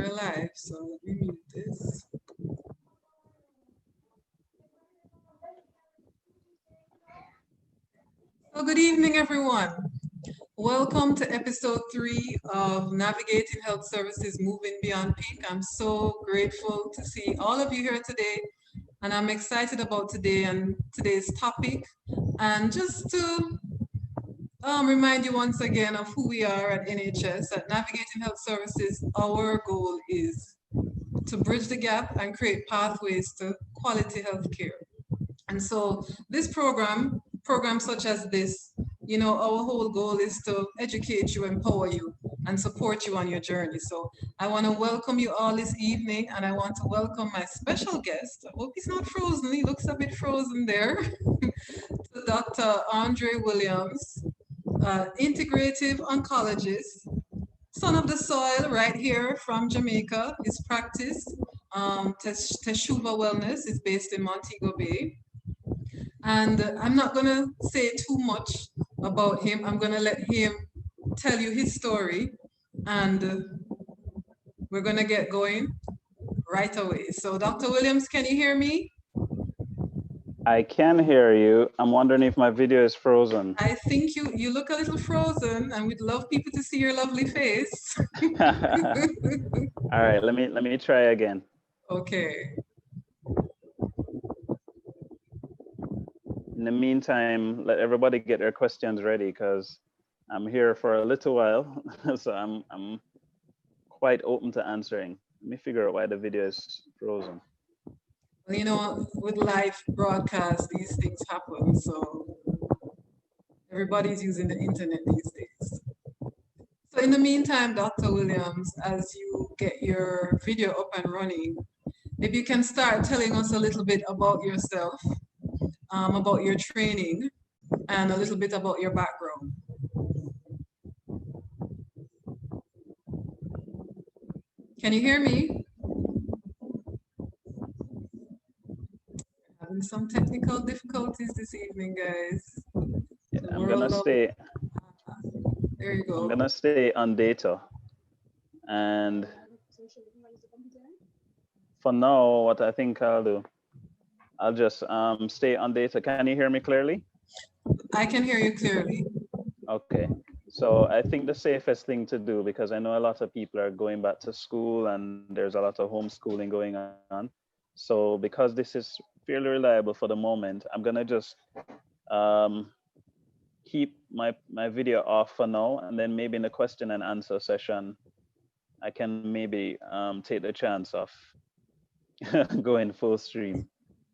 we're live, so let me mute this. So good evening, everyone. Welcome to episode 3 of Navigating Health Services Moving Beyond Peak. I'm so grateful to see all of you here today, and I'm excited about today and today's topic. And just to remind you once again of who we are at NHS. At Navigating Health Services, our goal is to bridge the gap and create pathways to quality healthcare. And so this programs such as this, our whole goal is to educate you, empower you, and support you on your journey. So I want to welcome you all this evening, and I want to welcome my special guest. I hope he's not frozen. He looks a bit frozen there. To Dr. Andre Williams, integrative oncologist, son of the soil, right here from Jamaica. His practice, Teshuva Wellness, is based in Montego Bay. And I'm not going to say too much about him. I'm going to let him tell you his story, and we're going to get going right away. So, Dr. Williams, can you hear me? I can hear you. I'm wondering if my video is frozen. I think you look a little frozen, and we'd love people to see your lovely face. All right, let me try again. Okay. In the meantime, let everybody get their questions ready because I'm here for a little while, so I'm quite open to answering. Let me figure out why the video is frozen. Well, with live broadcast, these things happen, so everybody's using the internet these days. So in the meantime, Dr. Williams, as you get your video up and running, maybe you can start telling us a little bit about yourself, about your training, and a little bit about your background. Can you hear me? Having some technical difficulties this evening, guys. Yeah, I'm gonna stay. There you go. I'm gonna stay on data, and for now, what I think I'll do, I'll just stay on data. Can you hear me clearly? I can hear you clearly. Okay. So I think the safest thing to do, because I know a lot of people are going back to school and there's a lot of homeschooling going on. So because this is fairly reliable for the moment, I'm gonna just keep my video off for now, and then maybe in the question and answer session, I can maybe take the chance of going full stream.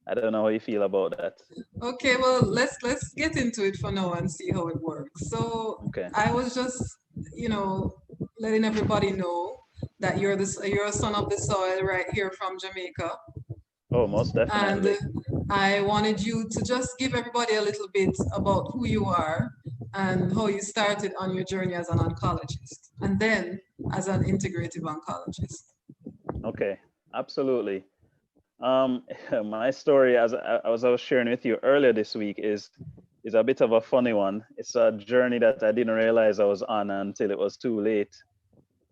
I don't know how you feel about that. Okay, well, let's get into it for now and see how it works. So Okay. I was just, letting everybody know that you're a son of the soil right here from Jamaica. Oh, most definitely. And I wanted you to just give everybody a little bit about who you are and how you started on your journey as an oncologist and then as an integrative oncologist. Okay, absolutely. My story, as I was sharing with you earlier this week, is a bit of a funny one. It's a journey that I didn't realize I was on until it was too late.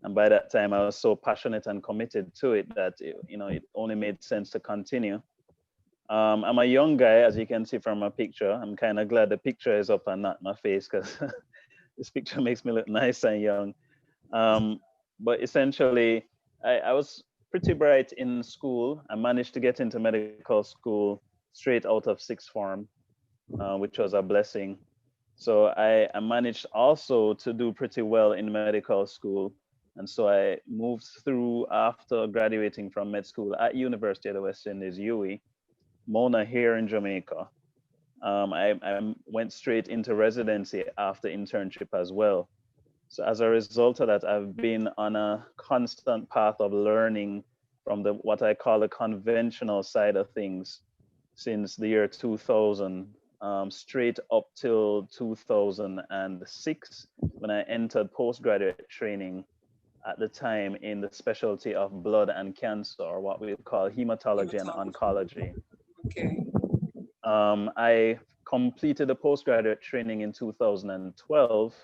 And by that time, I was so passionate and committed to it that it only made sense to continue. I'm a young guy, as you can see from my picture. I'm kind of glad the picture is up and not my face, because this picture makes me look nice and young. But essentially, I was pretty bright in school. I managed to get into medical school straight out of sixth form, which was a blessing. So I managed also to do pretty well in medical school. And so I moved through after graduating from med school at University of the West Indies, UWI, Mona here in Jamaica. I went straight into residency after internship as well. So as a result of that, I've been on a constant path of learning from what I call the conventional side of things since the year 2000, straight up till 2006, when I entered postgraduate training at the time in the specialty of blood and cancer, or what we call hematology and oncology. Okay. I completed the postgraduate training in 2012.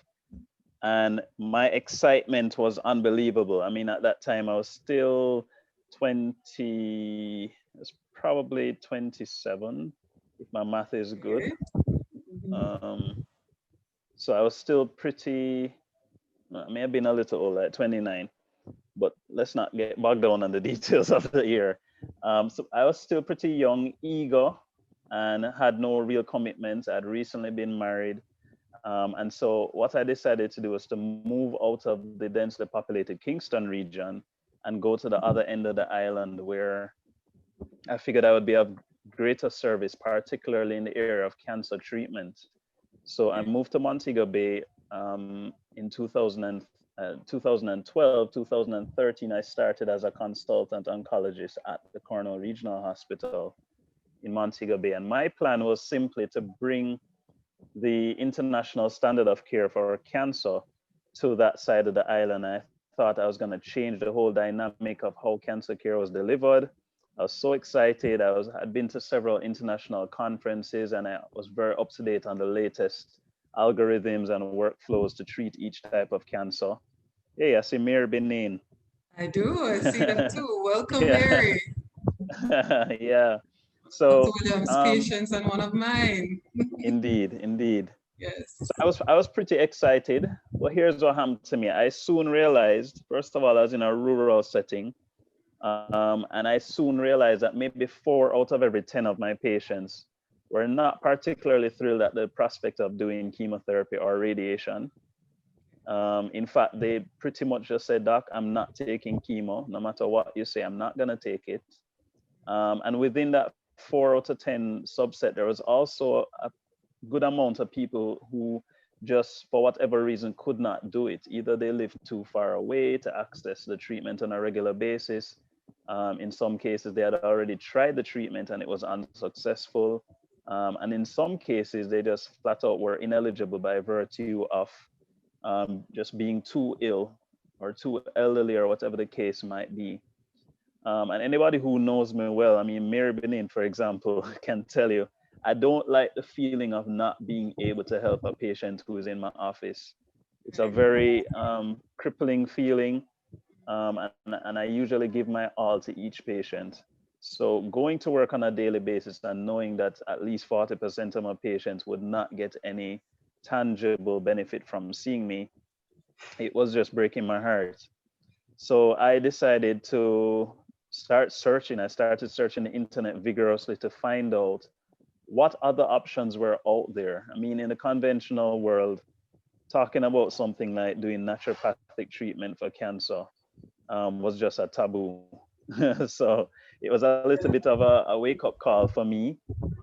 And my excitement was unbelievable. I mean, at that time, I was still 20, it was probably 27, if my math is good. Okay. Mhm. Um, so I was still pretty, I may have been a little old, like 29, but let's not get bogged down on the details of the year. So I was still pretty young, eager, and had no real commitments. I'd recently been married. And so what I decided to do was to move out of the densely populated Kingston region and go to the other end of the island where I figured I would be of greater service, particularly in the area of cancer treatment. So I moved to Montego Bay in 2012, 2013. I started as a consultant oncologist at the Cornwall Regional Hospital in Montego Bay. And my plan was simply to bring the international standard of care for cancer to that side of the island. I thought I was going to change the whole dynamic of how cancer care was delivered. I was so excited. I'd been to several international conferences and I was very up to date on the latest algorithms and workflows to treat each type of cancer. Hey, I see Mary Benin. I do. I see that too. Welcome, Yeah, Mary. yeah. Dr. So, Williams' patients and one of mine. indeed. So Yes. I was pretty excited. Well, here's what happened to me. I soon realized, first of all, I was in a rural setting, and I soon realized that maybe 4 out of every 10 of my patients were not particularly thrilled at the prospect of doing chemotherapy or radiation. In fact, they pretty much just said, "Doc, I'm not taking chemo. No matter what you say, I'm not gonna take it." And within that 4 out of 10 subset, there was also a good amount of people who just for whatever reason could not do it. Either they lived too far away to access the treatment on a regular basis. In some cases, they had already tried the treatment and it was unsuccessful. And in some cases, they just flat out were ineligible by virtue of just being too ill or too elderly or whatever the case might be. And anybody who knows me well, I mean, Mary Benin, for example, can tell you, I don't like the feeling of not being able to help a patient who is in my office. It's a very crippling feeling, and I usually give my all to each patient. So going to work on a daily basis and knowing that at least 40% of my patients would not get any tangible benefit from seeing me, it was just breaking my heart. So I decided to start searching. I started searching the internet vigorously to find out what other options were out there. I mean, in the conventional world, talking about something like doing naturopathic treatment for cancer was just a taboo. So it was a little bit of a wake up call for me.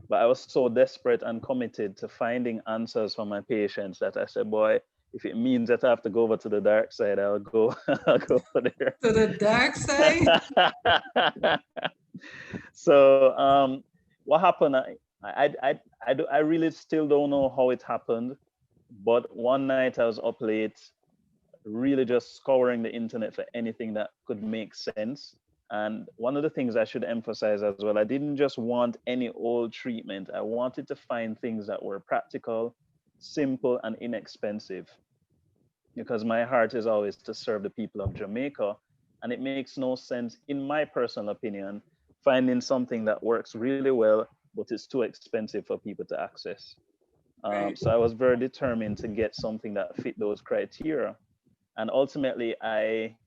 But I was so desperate and committed to finding answers for my patients that I said, boy, if it means that I have to go over to the dark side, I'll go, I'll go over there. To the dark side? So what happened? I really still don't know how it happened, but one night I was up late, really just scouring the internet for anything that could make sense. And one of the things I should emphasize as well, I didn't just want any old treatment. I wanted to find things that were practical, simple, and inexpensive, because my heart is always to serve the people of Jamaica. And it makes no sense, in my personal opinion, finding something that works really well, but is too expensive for people to access. Right. So I was very determined to get something that fit those criteria. And ultimately, I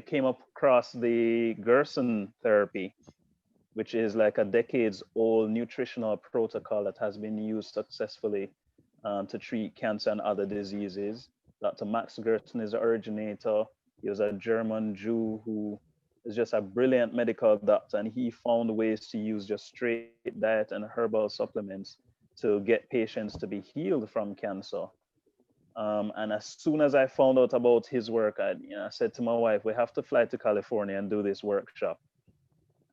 came across the Gerson therapy, which is like a decades old nutritional protocol that has been used successfully to treat cancer and other diseases. Dr. Max Gerson is the originator. He was a German Jew who is just a brilliant medical doctor, and he found ways to use just straight diet and herbal supplements to get patients to be healed from cancer. And as soon as I found out about his work, I said to my wife, we have to fly to California and do this workshop.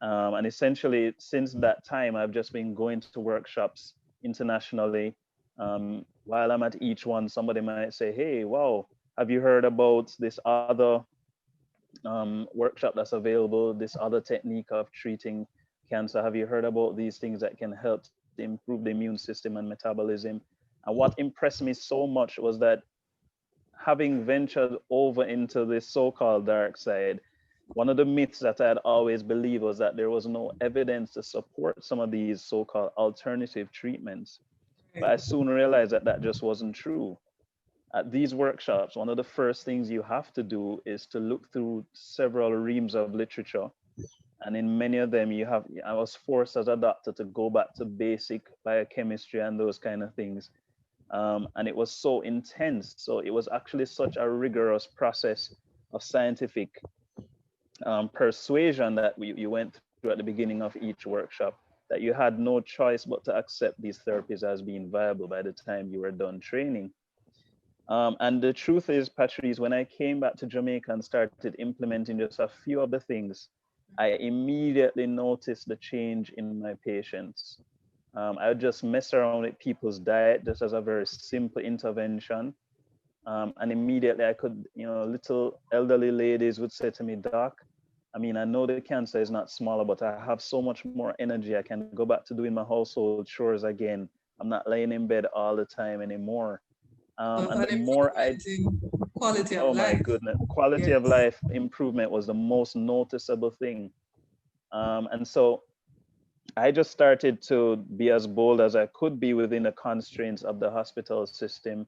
And essentially, since that time, I've just been going to workshops internationally. While I'm at each one, somebody might say, hey, wow, have you heard about this other workshop that's available, this other technique of treating cancer? Have you heard about these things that can help to improve the immune system and metabolism? And what impressed me so much was that having ventured over into the so-called dark side, one of the myths that I had always believed was that there was no evidence to support some of these so-called alternative treatments. But I soon realized that that just wasn't true. At these workshops, one of the first things you have to do is to look through several reams of literature. And in many of them, I was forced as a doctor to go back to basic biochemistry and those kind of things. And it was so intense. So it was actually such a rigorous process of scientific persuasion that you went through at the beginning of each workshop, that you had no choice but to accept these therapies as being viable by the time you were done training. And the truth is, Patrice, when I came back to Jamaica and started implementing just a few of the things, I immediately noticed the change in my patients. I would just mess around with people's diet just as a very simple intervention. And immediately I could, little elderly ladies would say to me, Doc, I mean, I know the cancer is not smaller, but I have so much more energy. I can go back to doing my household chores again. I'm not laying in bed all the time anymore. And An the more improvement in quality of oh my life. goodness, quality of Yes. life improvement was the most noticeable thing. And so I just started to be as bold as I could be within the constraints of the hospital system.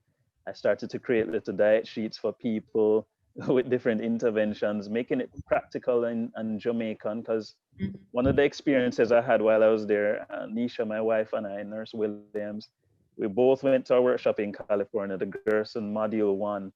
I started to create little diet sheets for people with different interventions, making it practical and Jamaican, because one of the experiences I had while I was there, Nisha, my wife, and I, Nurse Williams, we both went to a workshop in California, the Gerson Module 1.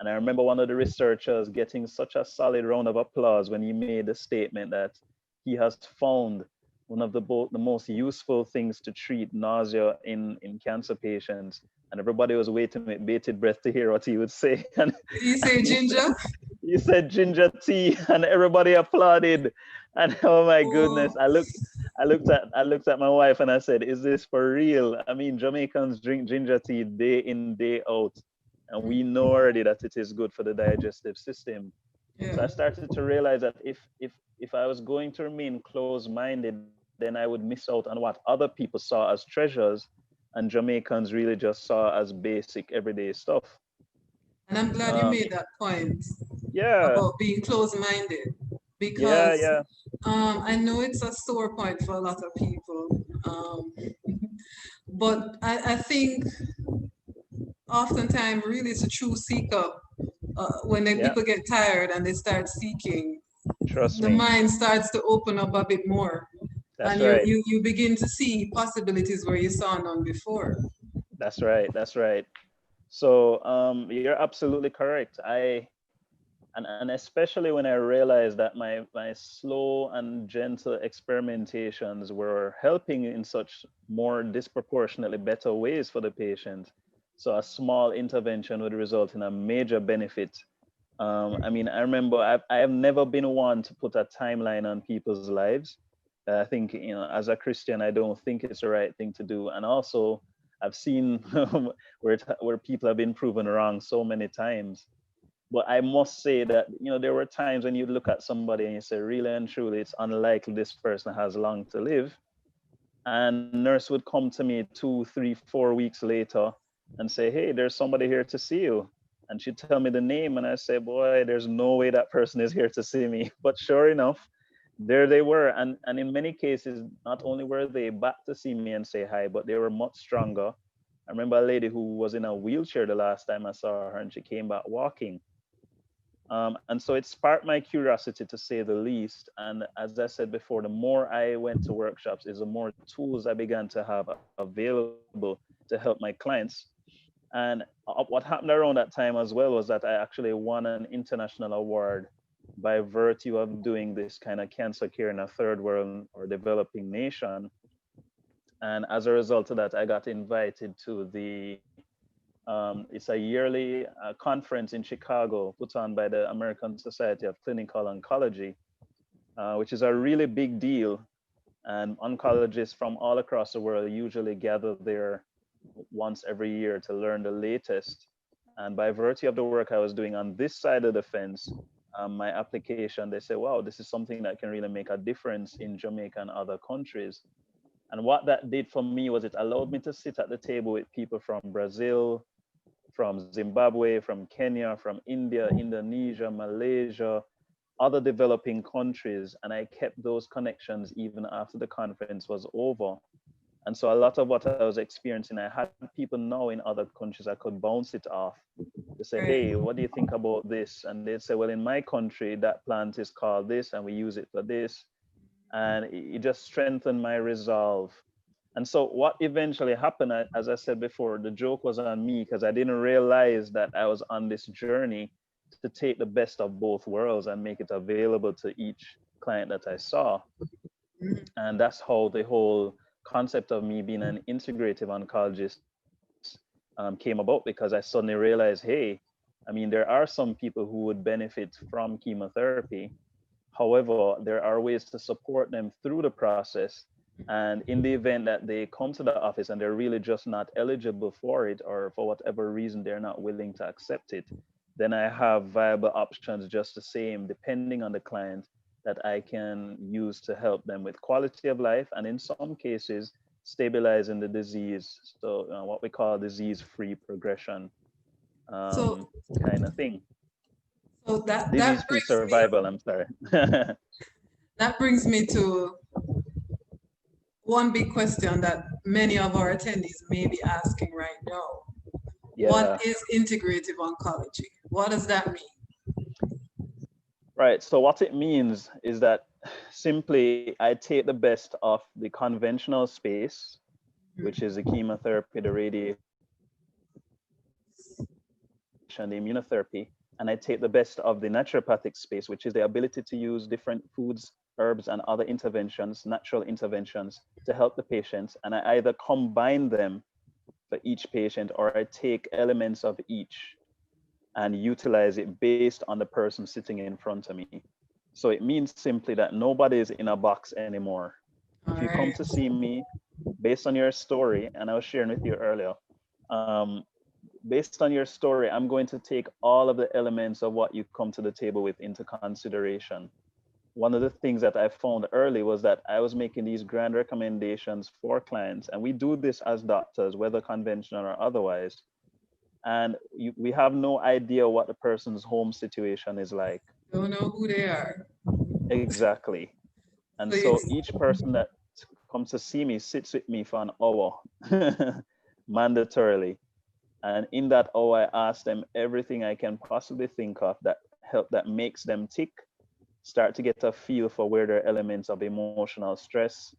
And I remember one of the researchers getting such a solid round of applause when he made the statement that he has found one of the most useful things to treat nausea in cancer patients. And everybody was waiting with bated breath to hear what he would say. And Did you say ginger? he said ginger tea, and everybody applauded. And oh my goodness, I looked at my wife and I said, "Is this for real? I mean, Jamaicans drink ginger tea day in, day out, and we know already that it is good for the digestive system." So I Yeah. started to realize that if I was going to remain closed-minded, then I would miss out on what other people saw as treasures, and Jamaicans really just saw as basic everyday stuff. And I'm glad you Um, made that point yeah, about being closed-minded yeah, because yeah, I know it's a sore point for a lot of people. But I think oftentimes really it's a true seek up when yeah. people get tired and they start seeking, Trust the me. mind starts to open up a bit more That's and you, right. you, you begin to see possibilities where you saw none before. That's right. That's right. So you're absolutely correct. And especially when I realized that my slow and gentle experimentations were helping in such more disproportionately better ways for the patient. So a small intervention would result in a major benefit. I mean, I remember I have never been one to put a timeline on people's lives. I think, as a Christian, I don't think it's the right thing to do. And also, I've seen where people have been proven wrong so many times. But I must say that, there were times when you look at somebody and you say, really and truly, it's unlikely this person has long to live. And nurse would come to me 2, 3, 4 weeks later and say, hey, there's somebody here to see you. And she'd tell me the name, and I say, boy, there's no way that person is here to see me. But sure enough, there they were. And in many cases, not only were they back to see me and say hi, but they were much stronger. I remember a lady who was in a wheelchair the last time I saw her, and she came back walking. And so it sparked my curiosity, to say the least. And as I said before, the more I went to workshops, is the more tools I began to have available to help my clients. And what happened around that time as well was that I actually won an international award by virtue of doing this kind of cancer care in a third world or developing nation. And as a result of that, I got invited to it's a yearly conference in Chicago put on by the American Society of Clinical Oncology, which is a really big deal. And oncologists from all across the world usually gather there once every year to learn the latest. And by virtue of the work I was doing on this side of the fence, my application, they say, wow, this is something that can really make a difference in Jamaica and other countries. And what that did for me was it allowed me to sit at the table with people from Brazil, from Zimbabwe, from Kenya, from India, Indonesia, Malaysia, other developing countries, and I kept those connections even after the conference was over. And so a lot of what I was experiencing, I had people now in other countries I could bounce it off to say, Right. hey, what do you think about this? And they'd say, well, in my country, that plant is called this, and we use it for this. And it just strengthened my resolve. And so what eventually happened, as I said before, the joke was on me because I didn't realize that I was on this journey to take the best of both worlds and make it available to each client that I saw. Mhm. And that's how the whole concept of me being an integrative oncologist came about, because I suddenly realized, hey, I mean, there are some people who would benefit from chemotherapy. However, there are ways to support them through the process. And in the event that they come to the office and they're really just not eligible for it, or for whatever reason they're not willing to accept it, then I have viable options just the same, depending on the client, that I can use to help them with quality of life, and in some cases, stabilizing the disease. So what we call disease-free progression So, kind of thing. so that Disease-free brings me survival, I'm sorry. that brings me to one big question that many of our attendees may be asking right now. What Yeah. is integrative oncology? What does that mean? Right. So what it means is that simply I take the best of the conventional space, which is the chemotherapy, the radiation, the immunotherapy, and I take the best of the naturopathic space, which is the ability to use different foods, herbs, and other interventions, natural interventions, to help the patients. And I either combine them for each patient, or I take elements of each and utilize it based on the person sitting in front of me. So it means simply that nobody is in a box anymore. All If you come right. to see me based on your story, and I was sharing with you earlier, based on your story, I'm going to take all of the elements of what you come to the table with into consideration. One of the things that I found early was that I was making these grand recommendations for clients, and we do this as doctors, whether conventional or otherwise. And we have no idea what the person's home situation is like. Don't know who they are. Exactly. And So so it's each person that comes to see me sits with me for an hour mandatorily. And in that hour, I ask them everything I can possibly think of that makes them tick, start to get a feel for where there are elements of emotional stress,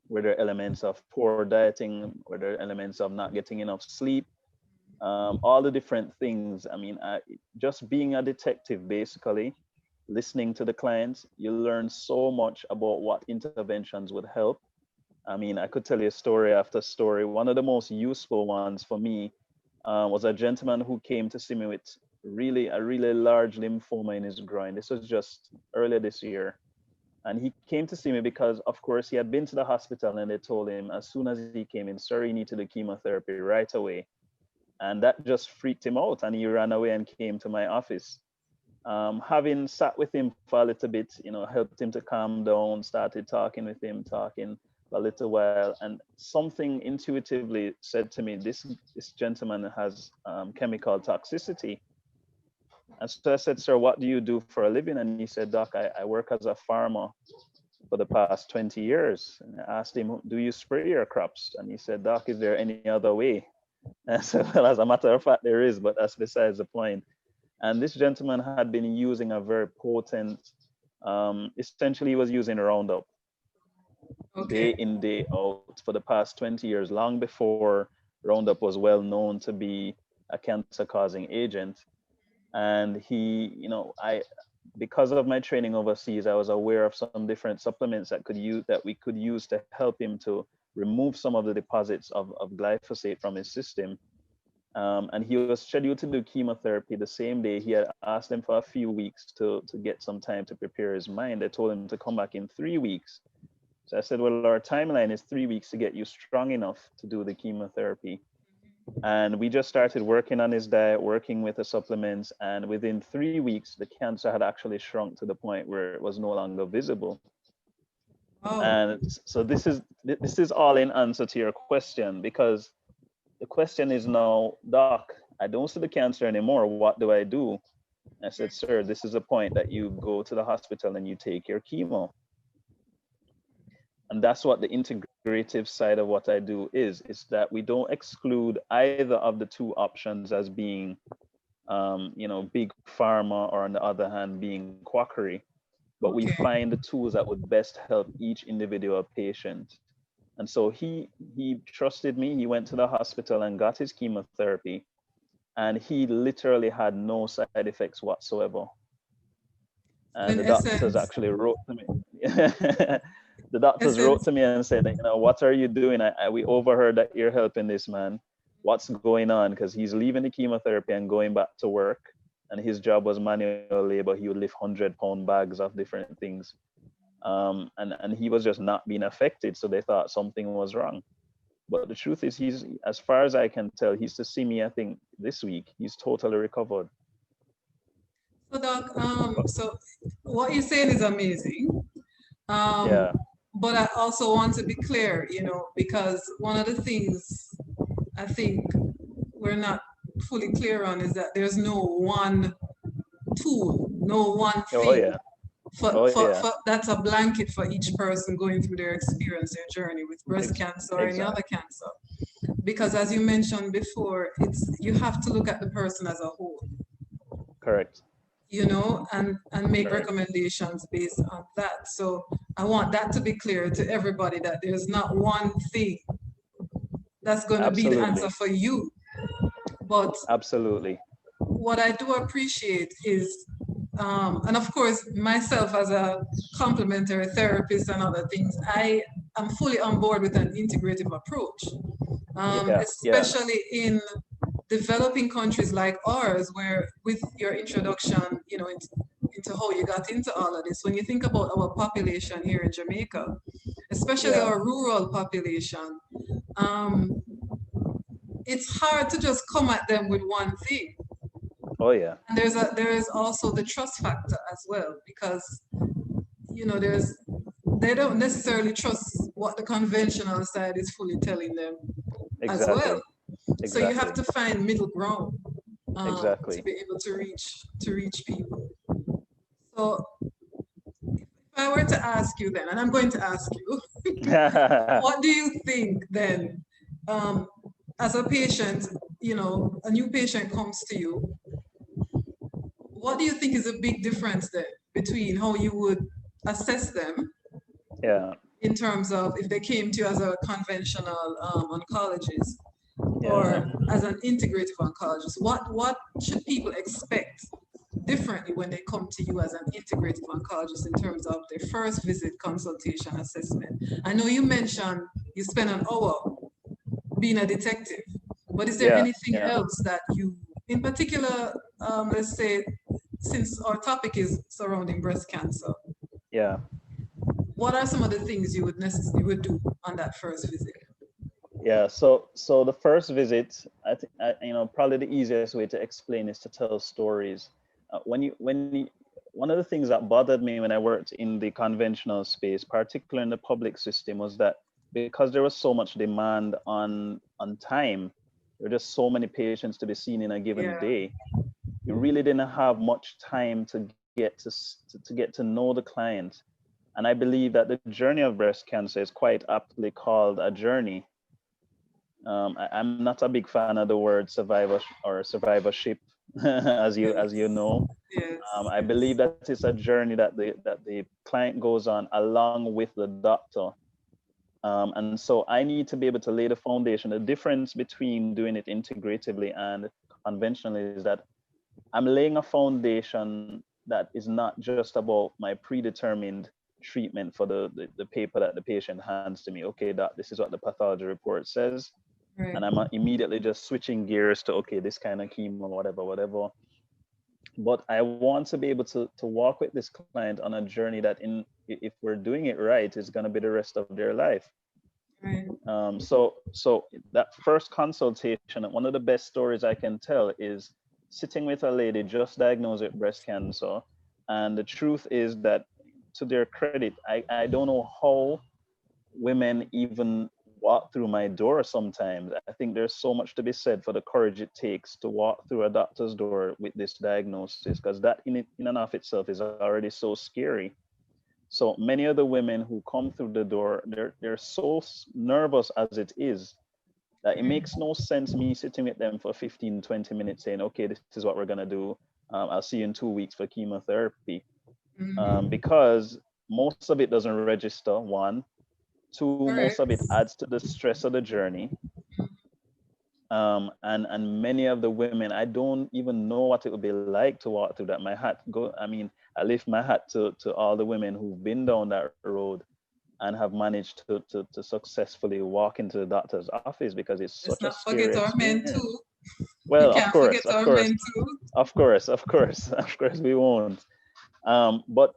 where there are elements of poor dieting, where there are elements of not getting enough sleep, all the different things. I mean, just being a detective, basically, listening to the clients, you learn so much about what interventions would help. I mean, I could tell you story after story. One of the most useful ones for me was a gentleman who came to see me with a really large lymphoma in his groin. This was just earlier this year. And he came to see me because, of course, he had been to the hospital and they told him as soon as he came in, sir, you need to do chemotherapy right away. And that just freaked him out, and he ran away and came to my office. Having sat with him for a little bit, helped him to calm down, started talking with him, talking for a little while, and something intuitively said to me, this gentleman has chemical toxicity. And so I said, sir, what do you do for a living? And he said, doc, I work as a farmer for the past 20 years. And I asked him, do you spray your crops? And he said, doc, is there any other way? And I said, well, as a matter of fact, there is, but that's besides the point. And this gentleman had been using a very potent, essentially he was using Roundup day okay. in, day out for the past 20 years, long before Roundup was well known to be a cancer causing agent. And he, because of my training overseas, I was aware of some different supplements that we could use to help him to remove some of the deposits of glyphosate from his system. And he was scheduled to do chemotherapy the same day. He had asked them for a few weeks to get some time to prepare his mind. They told him to come back in 3 weeks. So I said, well, our timeline is 3 weeks to get you strong enough to do the chemotherapy. And we just started working on his diet, working with the supplements. And within 3 weeks, the cancer had actually shrunk to the point where it was no longer visible. Oh, And so this is all in answer to your question, because the question is now, doc, I don't see the cancer anymore. What do I do? I said, sir, this is a point that you go to the hospital and you take your chemo. And that's what the integrative side of what I do is that we don't exclude either of the two options as being, big pharma, or on the other hand, being quackery. But we Okay. find the tools that would best help each individual patient. And so he trusted me. He went to the hospital and got his chemotherapy, and he literally had no side effects whatsoever. And In the doctors essence, actually wrote to me. The doctors wrote essence, to me and said, what are you doing? We overheard that you're helping this man. What's going on? Because he's leaving the chemotherapy and going back to work. And his job was manual labor. He would lift 100-pound bags of different things. And he was just not being affected. So they thought something was wrong. But the truth is, he's, as far as I can tell, he's to see me, I think, this week. He's totally recovered. so Doc, so what you're saying is amazing. Yeah. But I also want to be clear, because one of the things I think we're not fully clear on is that there's no one tool, no one Oh, thing yeah. Oh, yeah. that's a blanket for each person going through their experience, their journey with breast cancer or any other Exactly. cancer. Because as you mentioned before, you have to look at the person as a whole, Correct. and make Correct. recommendations based on that. So I want that to be clear to everybody that there's not one thing that's going to be the answer Absolutely. for you. But Absolutely. what I do appreciate is, and of course, myself as a complementary therapist and other things, I am fully on board with an integrative approach, Yeah. Yeah. especially in developing countries like ours, where with your introduction, into how you got into all of this, when you think about our population here in Jamaica, especially Yeah. our rural population, it's hard to just come at them with one thing. Oh, yeah. And there is also the trust factor as well, because they don't necessarily trust what the conventional side is fully telling them as well. Exactly. So you have Exactly. to find middle ground, to Exactly. be able to reach people. So if I were to ask you then, and I'm going to ask you, what do you think then, as a patient, a new patient comes to you, what do you think is a big difference then between how you would assess them Yeah. in terms of if they came to you as a conventional oncologist Yeah. or as an integrative oncologist? What should people expect differently when they come to you as an integrative oncologist in terms of their first visit, consultation, assessment? I know you mentioned you spend an hour being a detective, but is there Yeah. anything Yeah. else that you, in particular, let's say, since our topic is surrounding breast cancer, Yeah. what are some of the things you would do on that first visit? Yeah. So the first visit, I think, probably the easiest way to explain is to tell stories. One of the things that bothered me when I worked in the conventional space, particularly in the public system, was that because there was so much demand on time, there were just so many patients to be seen in a given Yeah, day. You really didn't have much time to get to know the client. And I believe that the journey of breast cancer is quite aptly called a journey. I'm not a big fan of the word survivor or survivorship, as you know. yes, I believe that it's a journey that the client goes on along with the doctor. And so I need to be able to lay the foundation. The difference between doing it integratively and conventionally is that I'm laying a foundation that is not just about my predetermined treatment for the paper that the patient hands to me. Okay, this is what the pathology report says. right, And I'm immediately just switching gears to, okay, this kind of chemo, whatever. But I want to be able to walk with this client on a journey that, if we're doing it right, is going to be the rest of their life. right, So that first consultation, one of the best stories I can tell is sitting with a lady just diagnosed with breast cancer. And the truth is that, to their credit, I don't know how women even walk through my door sometimes. I think there's so much to be said for the courage it takes to walk through a doctor's door with this diagnosis, because that in and of itself is already so scary. So many of the women who come through the door, they're so nervous as it is that it makes no sense me sitting with them for 15, 20 minutes saying, okay, this is what we're going to do. I'll see you in 2 weeks for chemotherapy. Because most of it doesn't register, one. Two, most of it adds to the stress of the journey. And many of the women, I don't even know what it would be like to walk through that. I lift my hat to all the women who've been down that road and have managed to successfully walk into the doctor's office, because it's such a scary Let's not forget our men experience. too. Well, We can't forget our men too. Of course we won't. But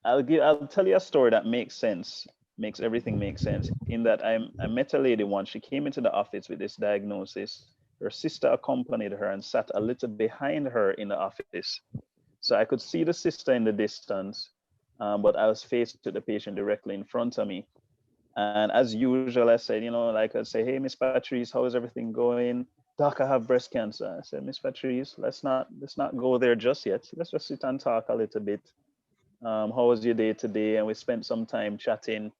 I'll tell you a story that makes everything make sense. In that I met a lady once. She came into the office with this diagnosis. Her sister accompanied her and sat a little behind her in the office. So I could see the sister in the distance, but I was faced with the patient directly in front of me. And as usual, I said, like I'd say, hey, Miss Patrice, how is everything going? Doc, I have breast cancer. I said, Miss Patrice, let's not go there just yet. Let's just sit and talk a little bit. How was your day today? And we spent some time chatting.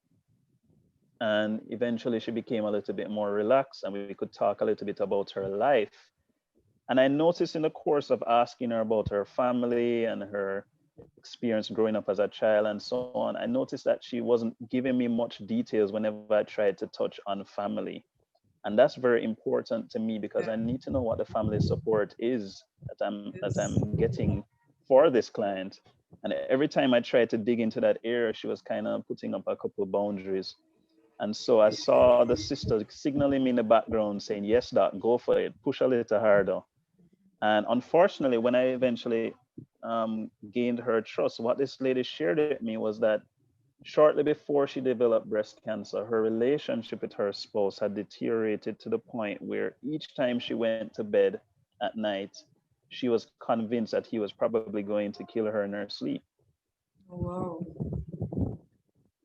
And eventually she became a little bit more relaxed and we could talk a little bit about her life. And I noticed in the course of asking her about her family and her experience growing up as a child and so on, I noticed that she wasn't giving me much details whenever I tried to touch on family. And that's very important to me, because I need to know what the family support is that I'm getting for this client. And every time I tried to dig into that area, she was kind of putting up a couple of boundaries. And so I saw the sister signaling me in the background saying, yes, doc, go for it, push a little harder. And unfortunately, when I eventually gained her trust, what this lady shared with me was that shortly before she developed breast cancer, her relationship with her spouse had deteriorated to the point where each time she went to bed at night, she was convinced that he was probably going to kill her in her sleep. Wow.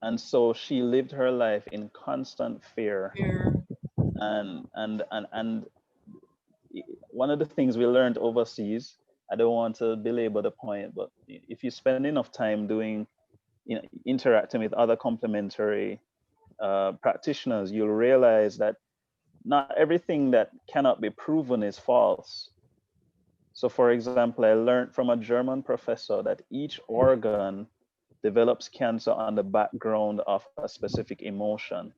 And so she lived her life in constant fear. And one of the things we learned overseas, I don't want to belabor the point, but if you spend enough time interacting with other complementary practitioners, you'll realize that not everything that cannot be proven is false. So for example, I learned from a German professor that each organ develops cancer on the background of a specific emotion.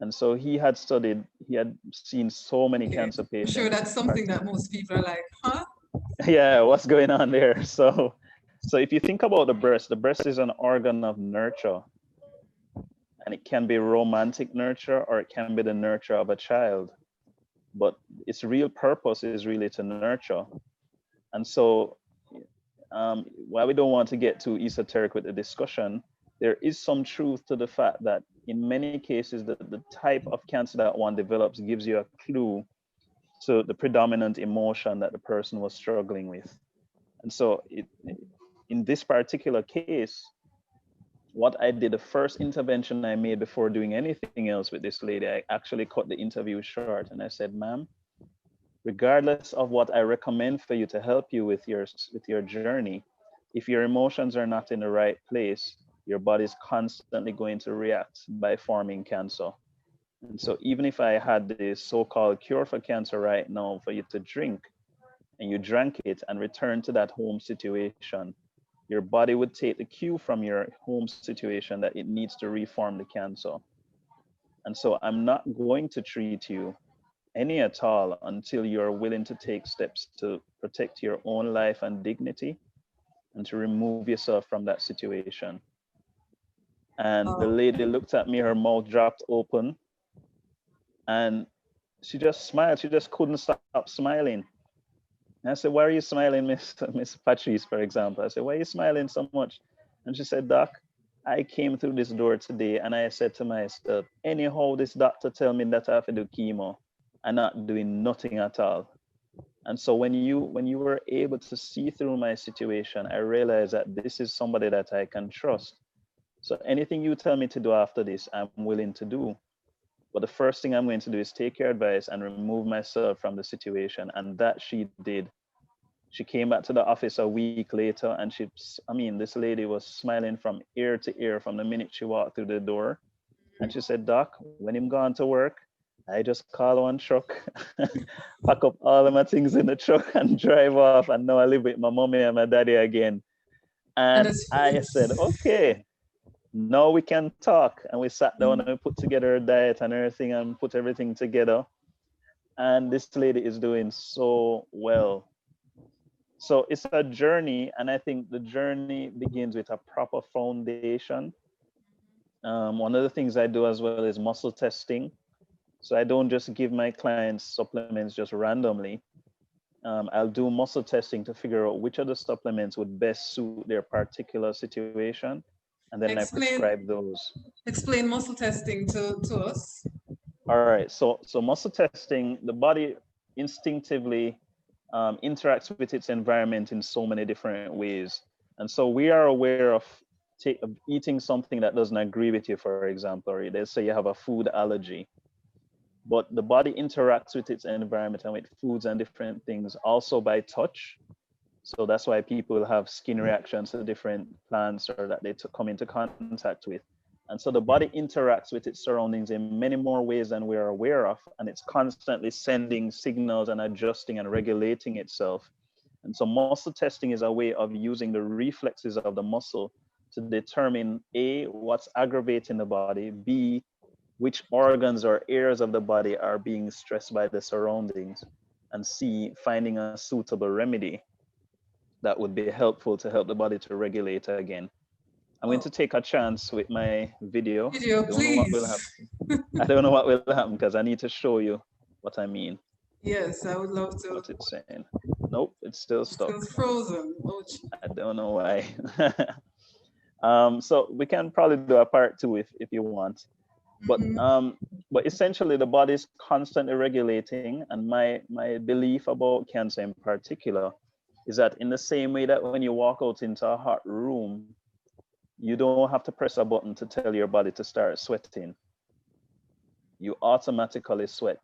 And so he had seen so many cancer patients. I'm sure that's something that most people are like, huh? Yeah, what's going on there? So if you think about the breast is an organ of nurture. And it can be romantic nurture or it can be the nurture of a child. But its real purpose is really to nurture. And so while we don't want to get too esoteric with the discussion, there is some truth to the fact that in many cases, the type of cancer that one develops gives you a clue to the predominant emotion that the person was struggling with. And so in this particular case, what I did, the first intervention I made before doing anything else with this lady, I actually cut the interview short and I said, ma'am, regardless of what I recommend for you to help you with your journey, if your emotions are not in the right place, your body is constantly going to react by forming cancer. And so even if I had this so-called cure for cancer right now for you to drink, and you drank it and return to that home situation, your body would take the cue from your home situation that it needs to reform the cancer. And so I'm not going to treat you any at all until you're willing to take steps to protect your own life and dignity and to remove yourself from that situation. And the lady looked at me, her mouth dropped open, and she just smiled. She just couldn't stop smiling. And I said, why are you smiling, Miss Patrice, for example? I said, why are you smiling so much? And she said, doc, I came through this door today and I said to myself, anyhow, this doctor tell me that I have to do chemo. I'm not doing nothing at all. And so when you were able to see through my situation, I realized that this is somebody that I can trust. So anything you tell me to do after this, I'm willing to do. But the first thing I'm going to do is take your advice and remove myself from the situation. And that she did. She came back to the office a week later and this lady was smiling from ear to ear from the minute she walked through the door. And she said, Doc, when I'm gone to work, I just call one truck, pack up all of my things in the truck and drive off. And now I live with my mommy and my daddy again. And I said, okay, now we can talk. And we sat down and we put together a diet and everything and put everything together. And this lady is doing so well. So it's a journey. And I think the journey begins with a proper foundation. One of the things I do as well is muscle testing. So I don't just give my clients supplements just randomly. I'll do muscle testing to figure out which of the supplements would best suit their particular situation. And then I prescribe those. Explain muscle testing to us. All right. So muscle testing, the body instinctively interacts with its environment in so many different ways. And so we are aware of eating something that doesn't agree with you, for example, or let's say you have a food allergy. But the body interacts with its environment and with foods and different things also by touch. So that's why people have skin reactions to different plants or that they come into contact with. And so the body interacts with its surroundings in many more ways than we're aware of. And it's constantly sending signals and adjusting and regulating itself. And so muscle testing is a way of using the reflexes of the muscle to determine A, what's aggravating the body, B, which organs or areas of the body are being stressed by the surroundings, and C, finding a suitable remedy that would be helpful to help the body to regulate again. I'm going to take a chance with my video. Please. I don't know what will happen because I need to show you what I mean. Yes, I would love to. What it's saying. Nope, it's still stuck. It's frozen. I don't know why. So we can probably do a part 2 if you want. But essentially the body is constantly regulating, and my belief about cancer in particular is that in the same way that when you walk out into a hot room, you don't have to press a button to tell your body to start sweating. You automatically sweat.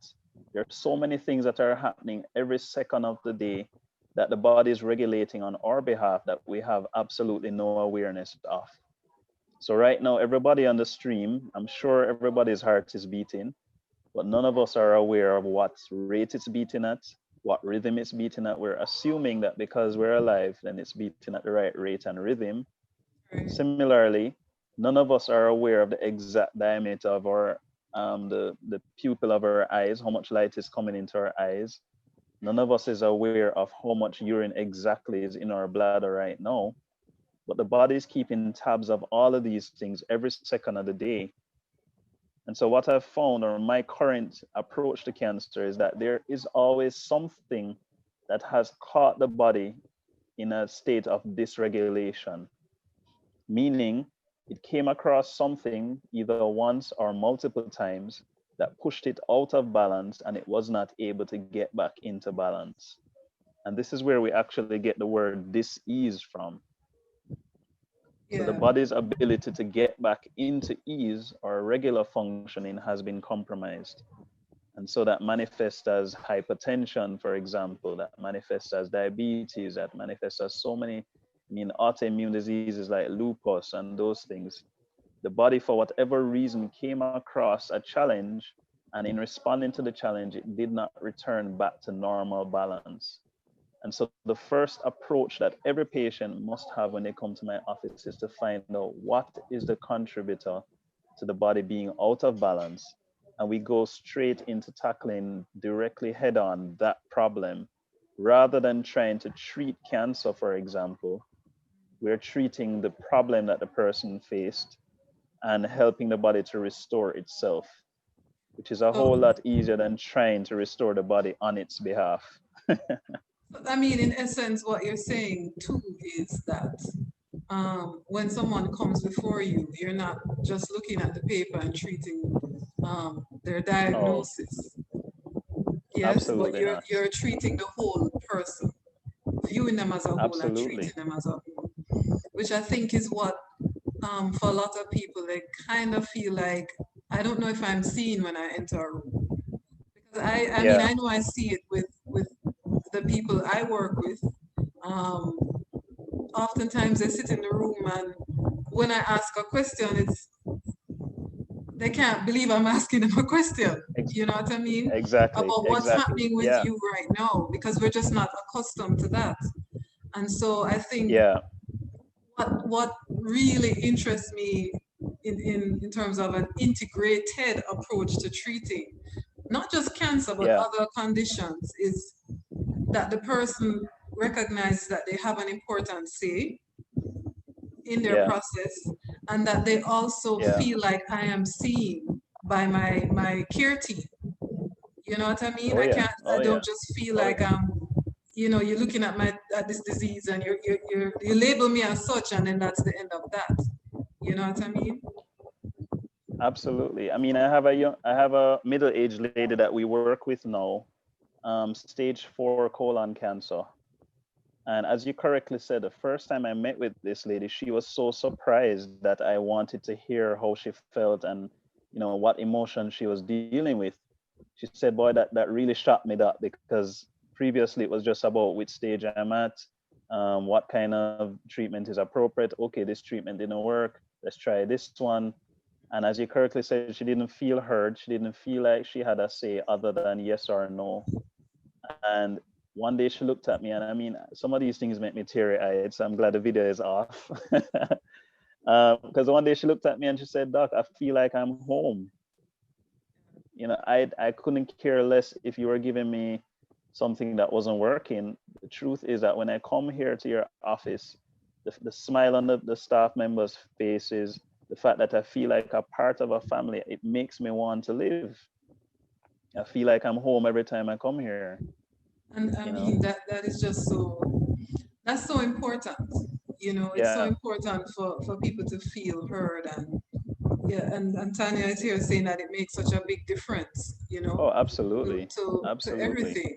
There are so many things that are happening every second of the day that the body is regulating on our behalf that we have absolutely no awareness of. So right now, everybody on the stream, I'm sure everybody's heart is beating, but none of us are aware of what rate it's beating at, what rhythm it's beating at. We're assuming that because we're alive, then it's beating at the right rate and rhythm. Similarly, none of us are aware of the exact diameter of our the pupil of our eyes, how much light is coming into our eyes. None of us is aware of how much urine exactly is in our bladder right now. But the body is keeping tabs of all of these things every second of the day. And so what I've found, or my current approach to cancer, is that there is always something that has caught the body in a state of dysregulation. Meaning it came across something either once or multiple times that pushed it out of balance and it was not able to get back into balance. And this is where we actually get the word dis-ease from. So the body's ability to get back into ease or regular functioning has been compromised. And so that manifests as hypertension, for example, that manifests as diabetes, that manifests as so many autoimmune diseases like lupus and those things. The body, for whatever reason, came across a challenge, and in responding to the challenge, it did not return back to normal balance. And so the first approach that every patient must have when they come to my office is to find out what is the contributor to the body being out of balance. And we go straight into tackling directly head on that problem, rather than trying to treat cancer, for example. We're treating the problem that the person faced and helping the body to restore itself, which is a whole lot easier than trying to restore the body on its behalf. I mean, in essence, what you're saying too is that when someone comes before you, you're not just looking at the paper and treating their diagnosis. Yes, absolutely but you're treating the whole person, viewing them as a whole and treating them as a whole, which I think is what for a lot of people, they kind of feel like, I don't know if I'm seen when I enter a room. Because I mean, Yeah, I know I see it with the people I work with. Um, Oftentimes they sit in the room and when I ask a question, they can't believe I'm asking them a question. ex- You know what I mean? exactly, About what's exactly. happening with Yeah, you right now, because we're just not accustomed to that. And so I think yeah, what really interests me in terms of an integrated approach to treating not just cancer but yeah, other conditions is that the person recognizes that they have an important say in their yeah, process and that they also yeah. feel like I am seen by my care team. You know what I mean? Oh yeah, I oh yeah, don't just feel oh like yeah. you're looking at my at this disease and you label me as such and then that's the end of that. You know what I mean? Absolutely. I mean, I have a middle-aged lady that we work with now, stage 4 colon cancer. And as you correctly said, the first time I met with this lady, she was so surprised that I wanted to hear how she felt and, what emotion she was dealing with. She said, boy, that really shocked me that because previously it was just about which stage I'm at, what kind of treatment is appropriate. Okay, this treatment didn't work. Let's try this one. And as you correctly said, she didn't feel heard. She didn't feel like she had a say other than yes or no. And one day she looked at me, and I mean, some of these things make me teary eyed. So I'm glad the video is off. Because one day she looked at me and she said, Doc, I feel like I'm home. I couldn't care less if you were giving me something that wasn't working. The truth is that when I come here to your office, the smile on the staff members' faces, the fact that I feel like a part of a family, it makes me want to live. I feel like I'm home every time I come here, And I you know? mean that is just that's so important. It's so Yeah. important for people to feel heard and yeah, and Tanya is here saying that it makes such a big difference, Oh, to absolutely. to Absolutely. everything.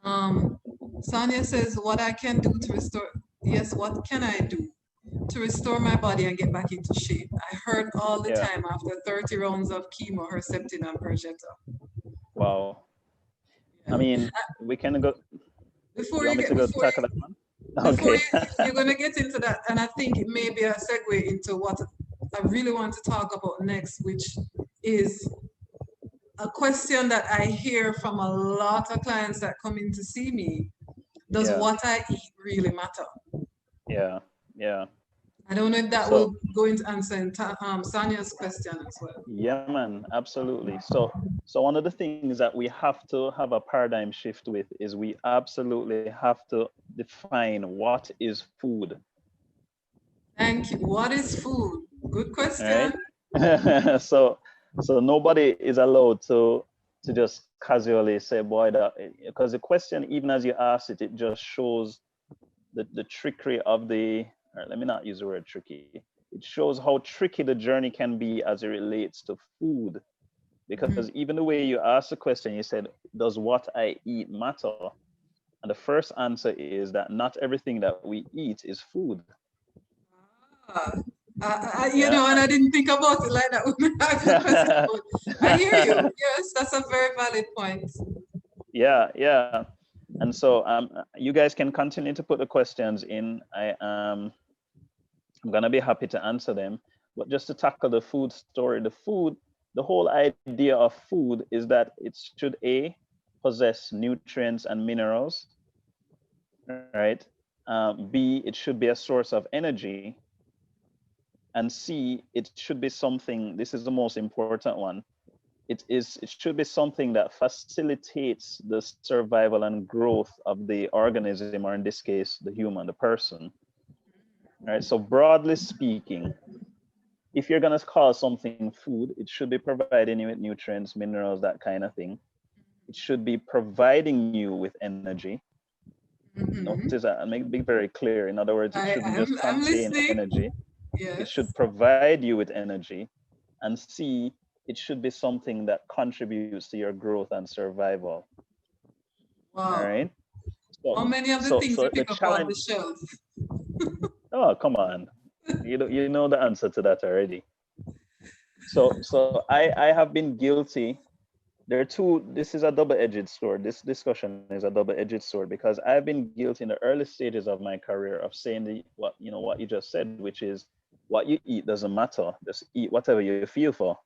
Um, Sonia says, what I can do to restore, yes, what can I do to restore my body and get back into shape? I hurt all the Yeah. time after 30 rounds of chemo, Herceptin, and Perjeta. Wow. I Yeah. mean, we can go. Before You want you me get, to go before tackle you, that one? before Okay. you, you're gonna get into that, and I think it may be a segue into what I really want to talk about next, which is a question that I hear from a lot of clients that come in to see me. Does Yeah. what I eat really matter? Yeah. Yeah. I don't know if that So, will go into answering Sonia's question as well. yeah, man, absolutely. So one of the things that we have to have a paradigm shift with is we absolutely have to define what is food, Thank you. What is food? Good right? question. So nobody is allowed to just casually say, boy, that, because the question, even as you ask it, it just shows the trickery of or let me not use the word tricky. It shows how tricky the journey can be as it relates to food. Because Mhm. even the way you asked the question, you said, does what I eat matter? And the first answer is that not everything that we eat is food. Ah, Yeah. and I didn't think about it like that when I asked the question, but I hear you. Yes, that's a very valid point. Yeah, yeah. And so you guys can continue to put the questions in. I'm gonna be happy to answer them. But just to tackle the food story, the whole idea of food is that it should A, possess nutrients and minerals, right? B, it should be a source of energy. And C, it should be something, this is the most important one. It should be something that facilitates the survival and growth of the organism, or in this case, the human, the person. Right. So broadly speaking, if you're gonna call something food, it should be providing you with nutrients, minerals, that kind of thing. It should be providing you with energy. Hmm. Notice that, and be very clear. In other words, it shouldn't just I'm contain listening. energy. It Yes. should provide you with energy. And C, it should be something that contributes to your growth and survival. All Wow. right. So How many of the so things so you the pick up off challenge. the shelf? Oh, come on. You know the answer to that already. So I have been guilty. There are two. This is a double-edged sword. This discussion is a double-edged sword because I've been guilty in the early stages of my career of saying what you just said, which is what you eat doesn't matter. Just eat whatever you feel for.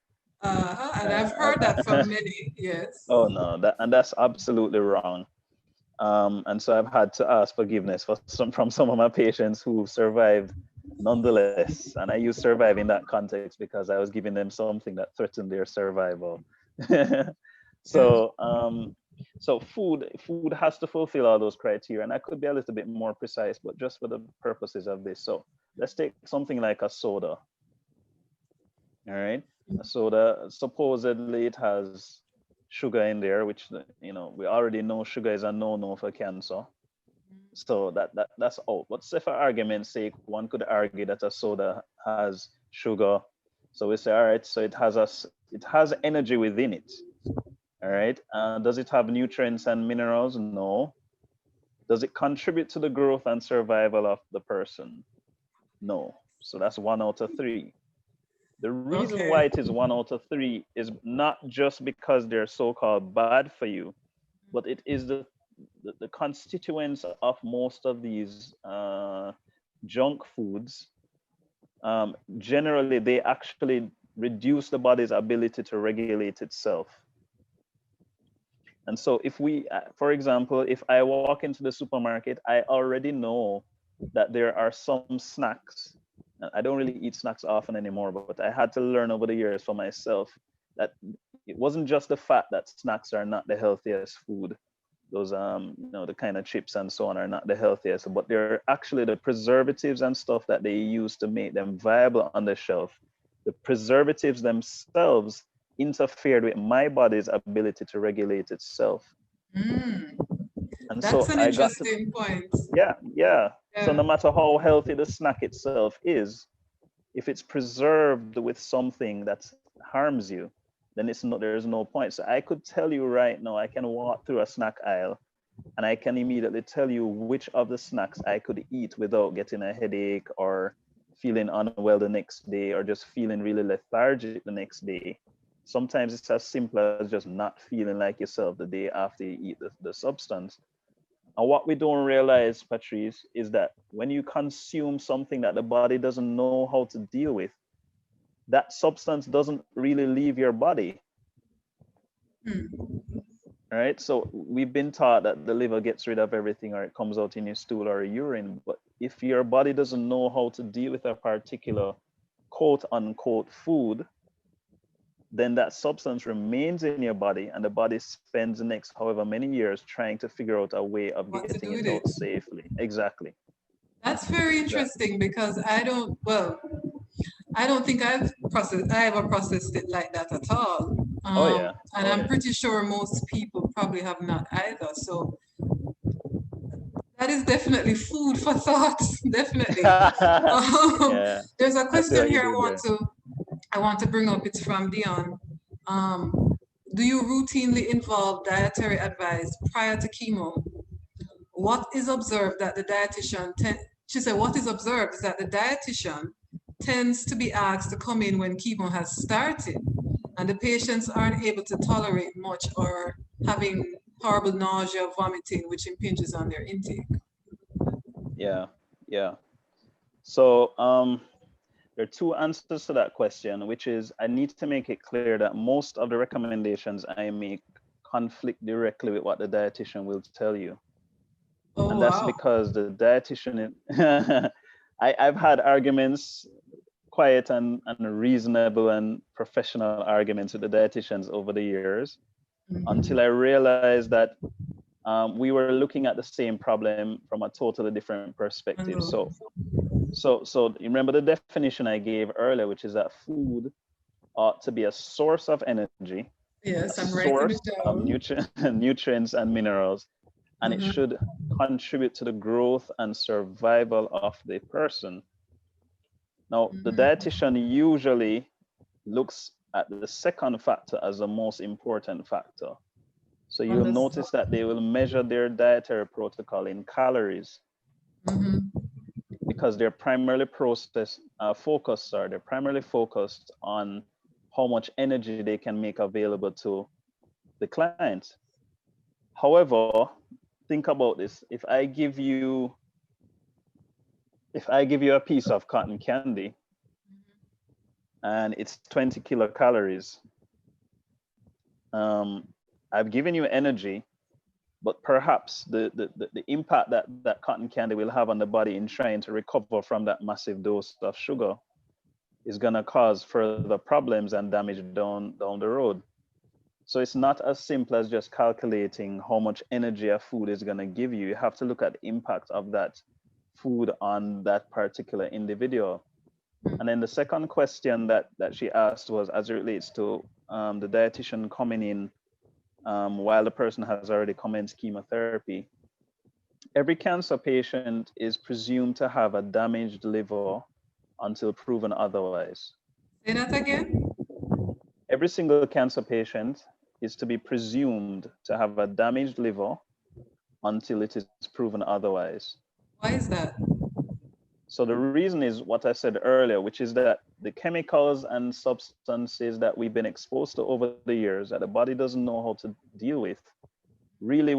And I've heard that from many, yes. Oh no, that's absolutely wrong. And so I've had to ask forgiveness from some of my patients who survived nonetheless. And I use survive in that context because I was giving them something that threatened their survival. Yeah. so so food has to fulfill all those criteria. And I could be a little bit more precise, but just for the purposes of this. So let's take something like a soda. All right. A soda, supposedly it has sugar in there, which we already know sugar is a no-no for cancer. So that's out. But say for argument's sake, one could argue that a soda has sugar. So we say, all right, so it has energy within it. All right. Does it have nutrients and minerals? No. Does it contribute to the growth and survival of the person? No. So that's 1 out of 3. The reason why Okay. it is 1 out of 3 is not just because they're so-called bad for you, but it is the constituents of most of these junk foods. Generally, they actually reduce the body's ability to regulate itself. And so if for example, if I walk into the supermarket, I already know that there are some snacks. I don't really eat snacks often anymore, but I had to learn over the years for myself that it wasn't just the fact that snacks are not the healthiest food. Those the kind of chips and so on are not the healthiest, but they're actually the preservatives and stuff that they use to make them viable on the shelf. The preservatives themselves interfered with my body's ability to regulate itself. Mm, And that's so an I got to, interesting point. yeah. So Yeah. no matter how healthy the snack itself is, if it's preserved with something that harms you, then there's no point. So I could tell you right now, I can walk through a snack aisle and I can immediately tell you which of the snacks I could eat without getting a headache or feeling unwell the next day or just feeling really lethargic the next day. Sometimes it's as simple as just not feeling like yourself the day after you eat the substance. And what we don't realize, Patrice, is that when you consume something that the body doesn't know how to deal with, that substance doesn't really leave your body. Mm. Right? So we've been taught that the liver gets rid of everything or it comes out in your stool or urine. But if your body doesn't know how to deal with a particular quote unquote food, then that substance remains in your body and the body spends the next however many years trying to figure out a way of What to getting do it with out it? safely. Exactly. That's very Exactly. interesting because I don't think I ever processed it like that at all. Oh yeah. And Oh I'm yeah. pretty sure most people probably have not either. So that is definitely food for thought. Definitely. Yeah. There's a I see question what you here did there. I want to bring up. It's from Dion. Um, do you routinely involve dietary advice prior to chemo? What is observed that the she said, what is observed is that the dietitian tends to be asked to come in when chemo has started, and the patients aren't able to tolerate much or having horrible nausea, vomiting, which impinges on their intake. Yeah. Yeah. So there are two answers to that question, which is I need to make it clear that most of the recommendations I make conflict directly with what the dietitian will tell you. Oh, And that's wow. because the dietitian, I've had arguments, quiet and reasonable and professional arguments with the dietitians over the years until I realized that we were looking at the same problem from a totally different I perspective. know. So you remember the definition I gave earlier, which is that food ought to be a source of energy, a Yes, I'm writing source it of down. nutrients and minerals, and it Mhm. should contribute to the growth and survival of the person. Now, the Mhm. dietitian usually looks at the second factor as the most important factor. So you'll Understood. notice that they will measure their dietary protocol in calories Mhm. because they're primarily focused, or they're primarily focused on how much energy they can make available to the client. However, think about this. If I give you a piece of cotton candy and it's 20 kilocalories, I've given you energy, but perhaps the impact that cotton candy will have on the body in trying to recover from that massive dose of sugar is going to cause further problems and damage down the road. So it's not as simple as just calculating how much energy a food is going to give you. You have to look at the impact of that food on that particular individual. And then the second question that she asked was as it relates to the dietitian coming in while the person has already commenced chemotherapy. Every cancer patient is presumed to have a damaged liver until proven otherwise. Say that again? Every single cancer patient is to be presumed to have a damaged liver until it is proven otherwise. Why is that? So the reason is what I said earlier, which is that the chemicals and substances that we've been exposed to over the years that the body doesn't know how to deal with really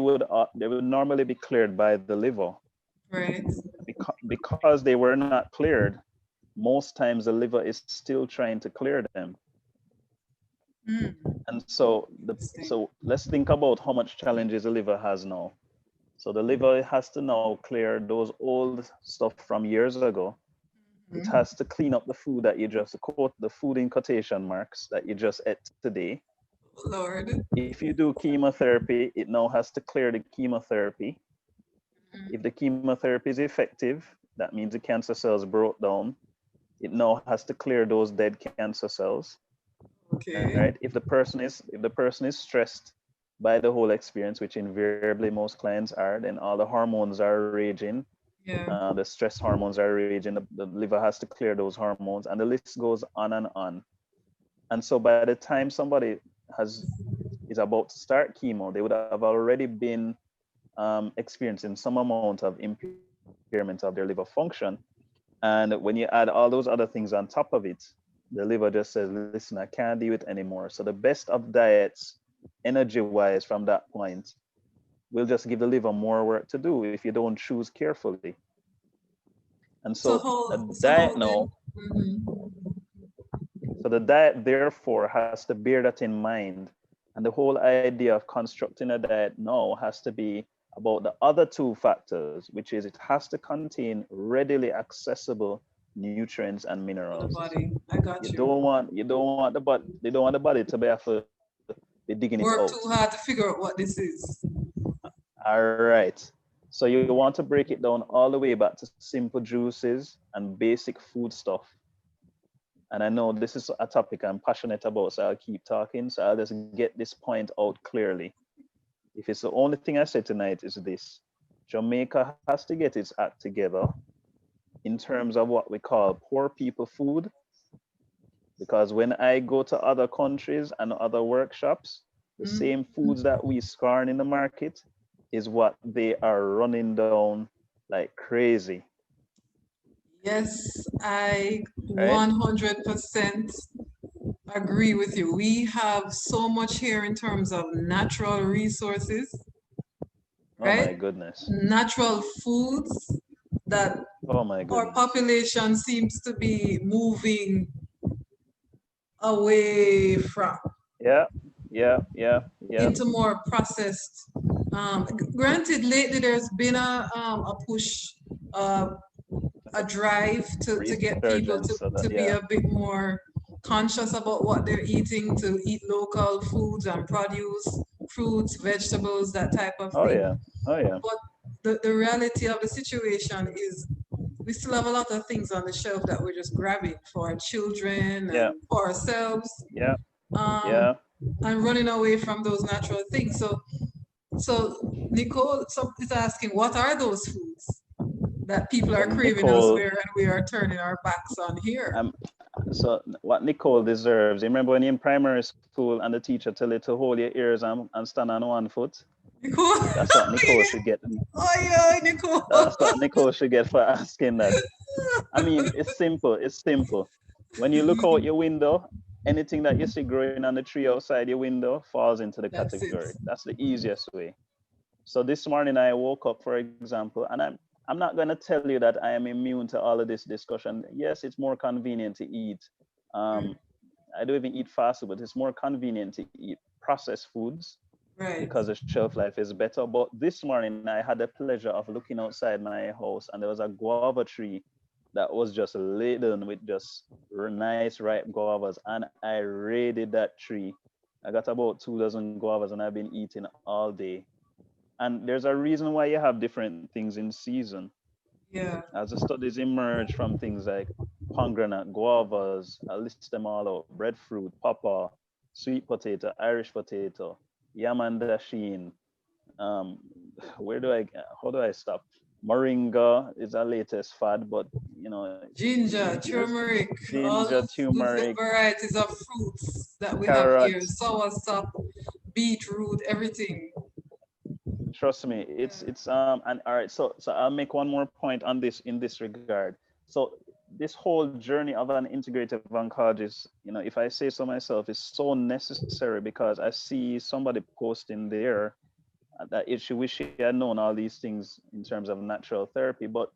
they would normally be cleared by the liver. Right. Because they were not cleared, most times the liver is still trying to clear them. And so let's think about how much challenges the liver has now. So the liver has to now clear those old stuff from years ago. It has to clean up the food that you just quote, the food in quotation marks that you just ate today. Lord. If you do chemotherapy, it now has to clear the chemotherapy. If the chemotherapy is effective, that means the cancer cells broke down. It now has to clear those dead cancer cells. Okay. Right? If the person is stressed by the whole experience, which invariably most clients are, then all the hormones are raging. Yeah. The stress hormones are raging. The liver has to clear those hormones, and the list goes on and on. And so by the time somebody is about to start chemo, they would have already been experiencing some amount of impairment of their liver function. And when you add all those other things on top of it, the liver just says, listen, I can't do it anymore. So the best of diets, energy-wise, from that point, will just give the liver more work to do if you don't choose carefully. And so the diet, therefore, has to bear that in mind. And the whole idea of constructing a diet now has to be about the other two factors, which is it has to contain readily accessible nutrients and minerals. The body. I got you. You don't want the body to be have to be digging it out. Work too hard to figure out what this is. All right. So you want to break it down all the way back to simple juices and basic food stuff. And I know this is a topic I'm passionate about, so I'll keep talking. So I'll just get this point out clearly. If it's the only thing I said tonight is this: Jamaica has to get its act together in terms of what we call poor people food. Because when I go to other countries and other workshops, the same foods that we scorn in the market is what they are running down like crazy. Yes, I 100% agree with you. We have so much here in terms of natural resources, right? Oh my goodness. Natural foods that our population seems to be moving away from. Yeah. Into more processed. Granted, lately there's been a push, a drive to get people to be a bit more conscious about what they're eating, to eat local foods and produce, fruits, vegetables, that type of thing. Oh yeah. But the reality of the situation is we still have a lot of things on the shelf that we're just grabbing for our children and for ourselves. And running away from those natural things. So Nicole is asking, what are those foods that people are craving elsewhere and we are turning our backs on here? So what Nicole deserves, remember when you're in primary school and the teacher tell you to hold your ears and stand on one foot? Nicole? That's what Nicole should get. Oh yeah, Nicole. That's what Nicole should get for asking that. I mean, it's simple. It's simple. When you look out your window, anything that you see growing on the tree outside your window falls into the That's it. category. That's the easiest way. So this morning I woke up, for example, and I'm not going to tell you that I am immune to all of this discussion. Yes, it's more convenient to eat. Mm, Um, I don't even eat fast food, but it's more convenient to eat processed foods right. because the shelf life is better. But this morning I had the pleasure of looking outside my house, and there was a guava tree that was just laden with just nice ripe guavas, and I raided that tree. I got about 2 dozen guavas, and I've been eating all day. And there's a reason why you have different things in season. Yeah. As the studies emerge from things like pomegranate, guavas, I list them all out, breadfruit, pawpaw, sweet potato, Irish potato, yamandasheen. Um, where do I, how do I stop? Moringa is our latest fad, but you know, Ginger, there's turmeric, all ginger, the turmeric, varieties of fruits that we have here, carrots. soursop, beetroot, everything. Trust me, Yeah. it's and all right, so I'll make one more point on this in this regard. So this whole journey of an integrative oncologist, you know, if I say so myself, is so necessary because I see somebody posting there that if she wish she had known all these things in terms of natural therapy. But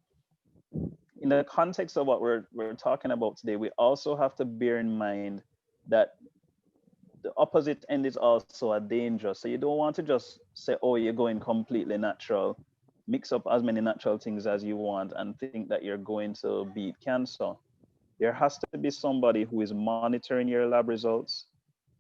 in the context of what we're talking about today, we also have to bear in mind that the opposite end is also a danger. So you don't want to just say, oh, you're going completely natural, mix up as many natural things as you want and think that you're going to beat cancer. There has to be somebody who is monitoring your lab results,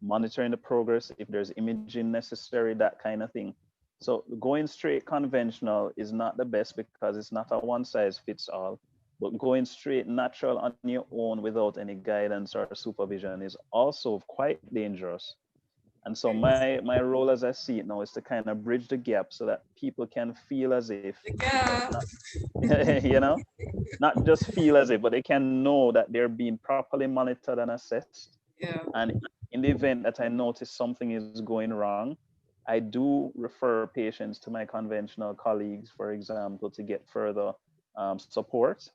monitoring the progress, if there's imaging necessary, that kind of thing. So going straight conventional is not the best because it's not a one size fits all. But going straight natural on your own without any guidance or supervision is also quite dangerous. And so my role as I see it now is to kind of bridge the gap so that people can feel as if, The you know, gap. not you know, not just feel as if, but they can know that they're being properly monitored and assessed. Yeah. And in the event that I notice something is going wrong, I do refer patients to my conventional colleagues, for example, to get further support.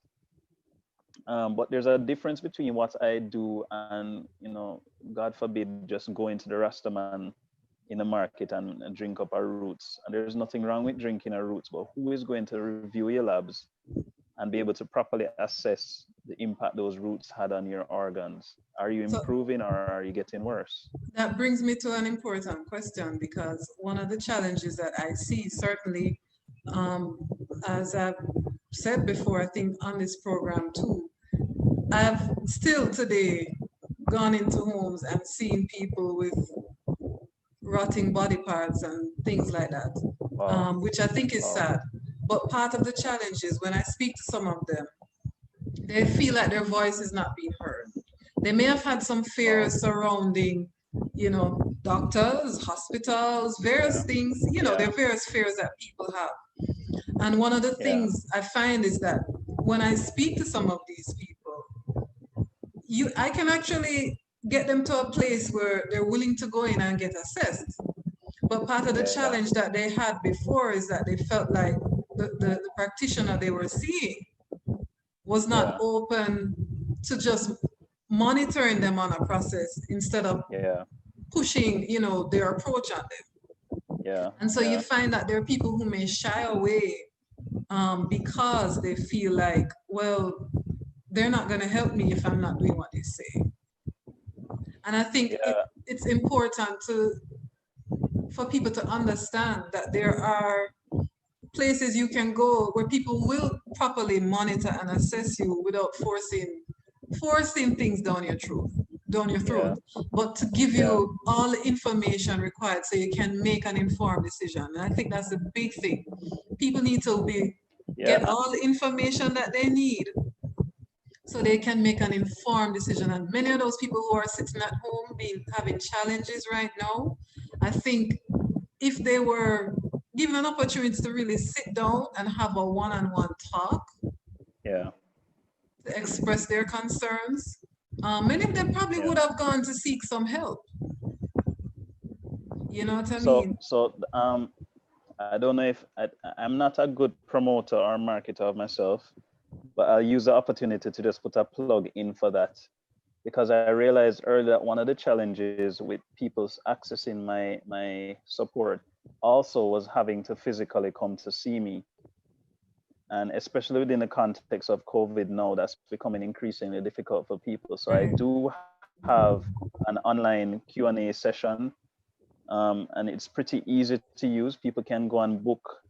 But there's a difference between what I do and, you know, God forbid, just going to the Rastaman in the market and drink up our roots. And there's nothing wrong with drinking our roots, but who is going to review your labs and be able to properly assess the impact those roots had on your organs? Are you So improving or are you getting worse? that brings me to an important question because one of the challenges that I see, certainly, um, as I've said before, I think on this program too, I've still today gone into homes and seen people with rotting body parts and things like that, Wow. which I think is Wow. sad. But part of the challenge is when I speak to some of them, they feel like their voice is not being heard. They may have had some Wow. fears surrounding, doctors, hospitals, various Yeah. things, there Yeah. are various fears that people have. And one of the Yeah. things I find is that when I speak to some of these people, I can actually get them to a place where they're willing to go in and get assessed. But part of the Yeah. challenge that they had before is that they felt like the practitioner they were seeing was not Yeah. open to just monitoring them on a process instead of Yeah. pushing, their approach on them. Yeah. And so you Yeah. find that there are people who may shy away because they feel like, well, they're not going to help me if I'm not doing what they say. And I think Yeah. it's important for people to understand that there are places you can go where people will properly monitor and assess you without forcing things down your throat, Yeah. but to give Yeah. you all the information required so you can make an informed decision. And I think that's a big thing. People need to Yeah. get all the information that they need so they can make an informed decision. And many of those people who are sitting at home having challenges right now, I think if they were given an opportunity to really sit down and have a one-on-one talk Yeah. to express their concerns, many of them probably Yeah. would have gone to seek some help. You know what I So, mean? I don't know if I'm not a good promoter or marketer of myself, but I'll use the opportunity to just put a plug in for that, because I realized earlier that one of the challenges with people's accessing my support also was having to physically come to see me. And especially within the context of COVID now, that's becoming increasingly difficult for people. So I Right. do have an online Q&A session, and it's pretty easy to use. People can go and book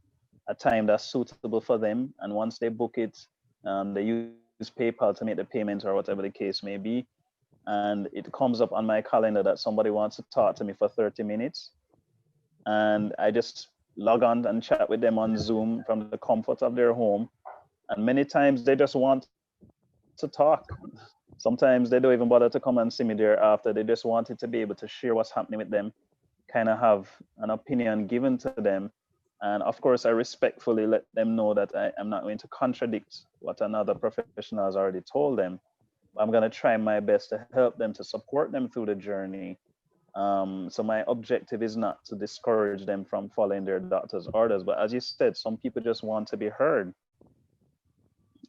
a time that's suitable for them, and once they book it, they use PayPal to make the payment or whatever the case may be, and it comes up on my calendar that somebody wants to talk to me for 30 minutes, and I just log on and chat with them on Zoom from the comfort of their home. And many times they just want to talk. Sometimes they don't even bother to come and see me there after. They just wanted to be able to share what's happening with them, kind of have an opinion given to them. And of course, I respectfully let them know that I am not going to contradict what another professional has already told them. I'm going to try my best to help them, to support them through the journey. So my objective is not to discourage them from following their doctor's orders, but as you said, some people just want to be heard.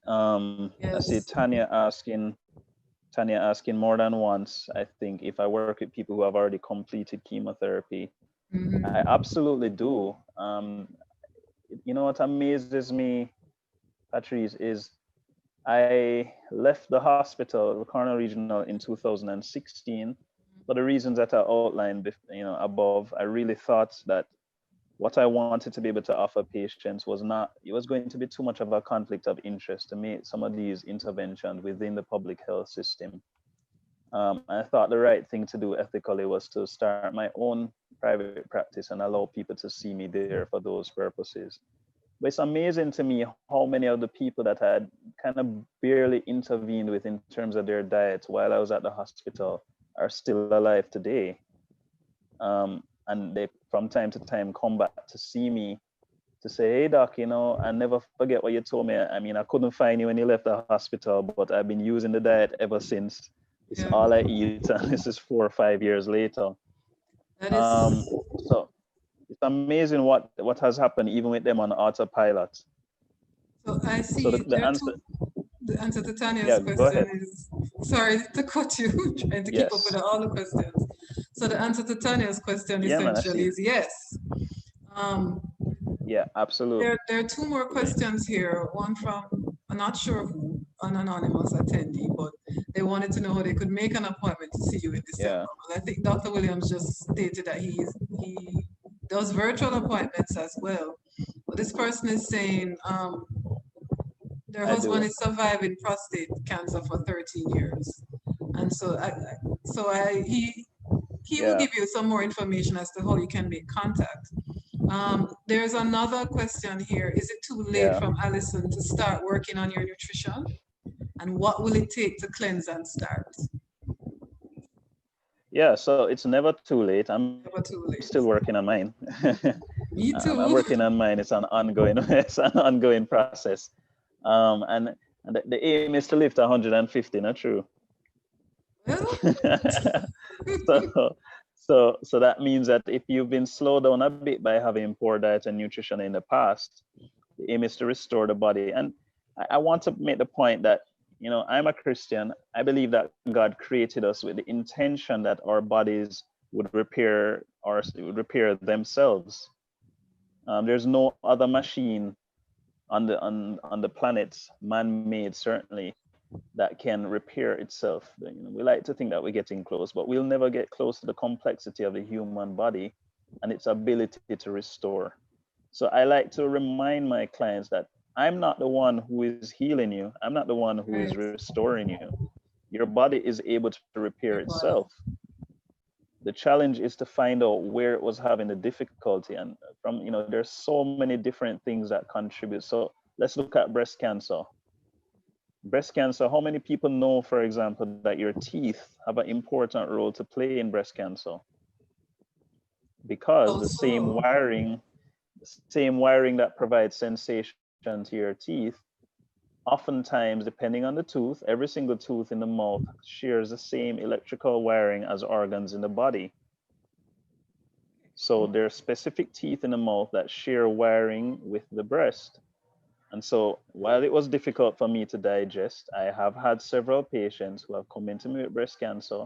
I see Yes. Tanya asking more than once, I think, if I work with people who have already completed chemotherapy. I Mm-hmm. absolutely do. You know what amazes me, Patrice, is I left the hospital, the Cornell Regional, in 2016 for the reasons that I outlined, above. I really thought that what I wanted to be able to offer patients was not, it was going to be too much of a conflict of interest to make some of these interventions within the public health system. I thought the right thing to do ethically was to start my own private practice and allow people to see me there for those purposes. But it's amazing to me how many of the people that I had kind of barely intervened with in terms of their diet while I was at the hospital are still alive today. And they, from time to time, come back to see me to say, hey, doc, I never forget what you told me. I mean, I couldn't find you when you left the hospital, but I've been using the diet ever since. It's Yeah. all I eat, and this is 4 or 5 years later. That is. So it's amazing what has happened even with them on autopilot. So I So see the there are answer, two. The answer to Tanya's yeah, go question ahead. is, sorry to cut you, trying to keep up with Yes. all the questions. So the answer to Tanya's question Yeah, man, I essentially see. is yes. Um, Yeah, absolutely. there are two more questions here. One from, I'm not sure who, an anonymous attendee, but they wanted to know how they could make an appointment to see you in December. Yeah, Well, I think Dr. Williams just stated that he does virtual appointments as well. But this person is saying their I husband do. is surviving prostate cancer for 13 years. And so he will Yeah, give you some more information as to how you can make contact. There's another question here. Is it too late yeah. from Allison to start working on your nutrition? And what will it take to cleanse and start? Yeah, so it's never too late. I'm still Never too working on late. mine. Me I'm working too. on mine. It's an ongoing, it's an ongoing process. And the aim is to lift 150, not true. Well, so so that means that if you've been slowed down a bit by having poor diet and nutrition in the past, the aim is to restore the body. And I want to make the point that, I'm a Christian. I believe that God created us with the intention that our bodies would repair themselves. There's no other machine on the planet, man-made certainly, that can repair itself. We like to think that we're getting close, but we'll never get close to the complexity of the human body and its ability to restore. So I like to remind my clients that I'm not the one who is healing you. I'm not the one who is right. restoring you. Your body is able to repair Your itself. body. The challenge is to find out where it was having the difficulty. And there's so many different things that contribute. So let's look at breast cancer. Breast cancer, how many people know, for example, that your teeth have an important role to play in breast cancer? Because Also, the same wiring that provides sensation to your teeth, oftentimes, depending on the tooth, every single tooth in the mouth shares the same electrical wiring as organs in the body. So there are specific teeth in the mouth that share wiring with the breast. And so while it was difficult for me to digest, I have had several patients who have come into me with breast cancer.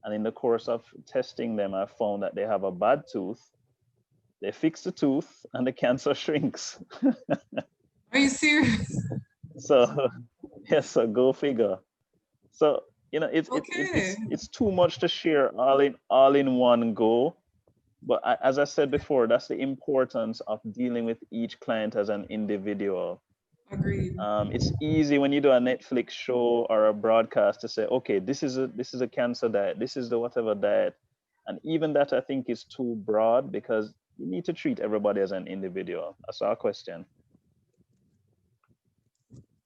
And in the course of testing them, I found that they have a bad tooth. They fix the tooth and the cancer shrinks. Are you serious? So, yes, so go figure. So, you know, Okay. it's too much to share all in one go. But as I said before, that's the importance of dealing with each client as an individual. Agreed. It's easy when you do a Netflix show or a broadcast to say, okay, this is a cancer diet, this is the whatever diet, and even that I think is too broad because you need to treat everybody as an individual. That's our question.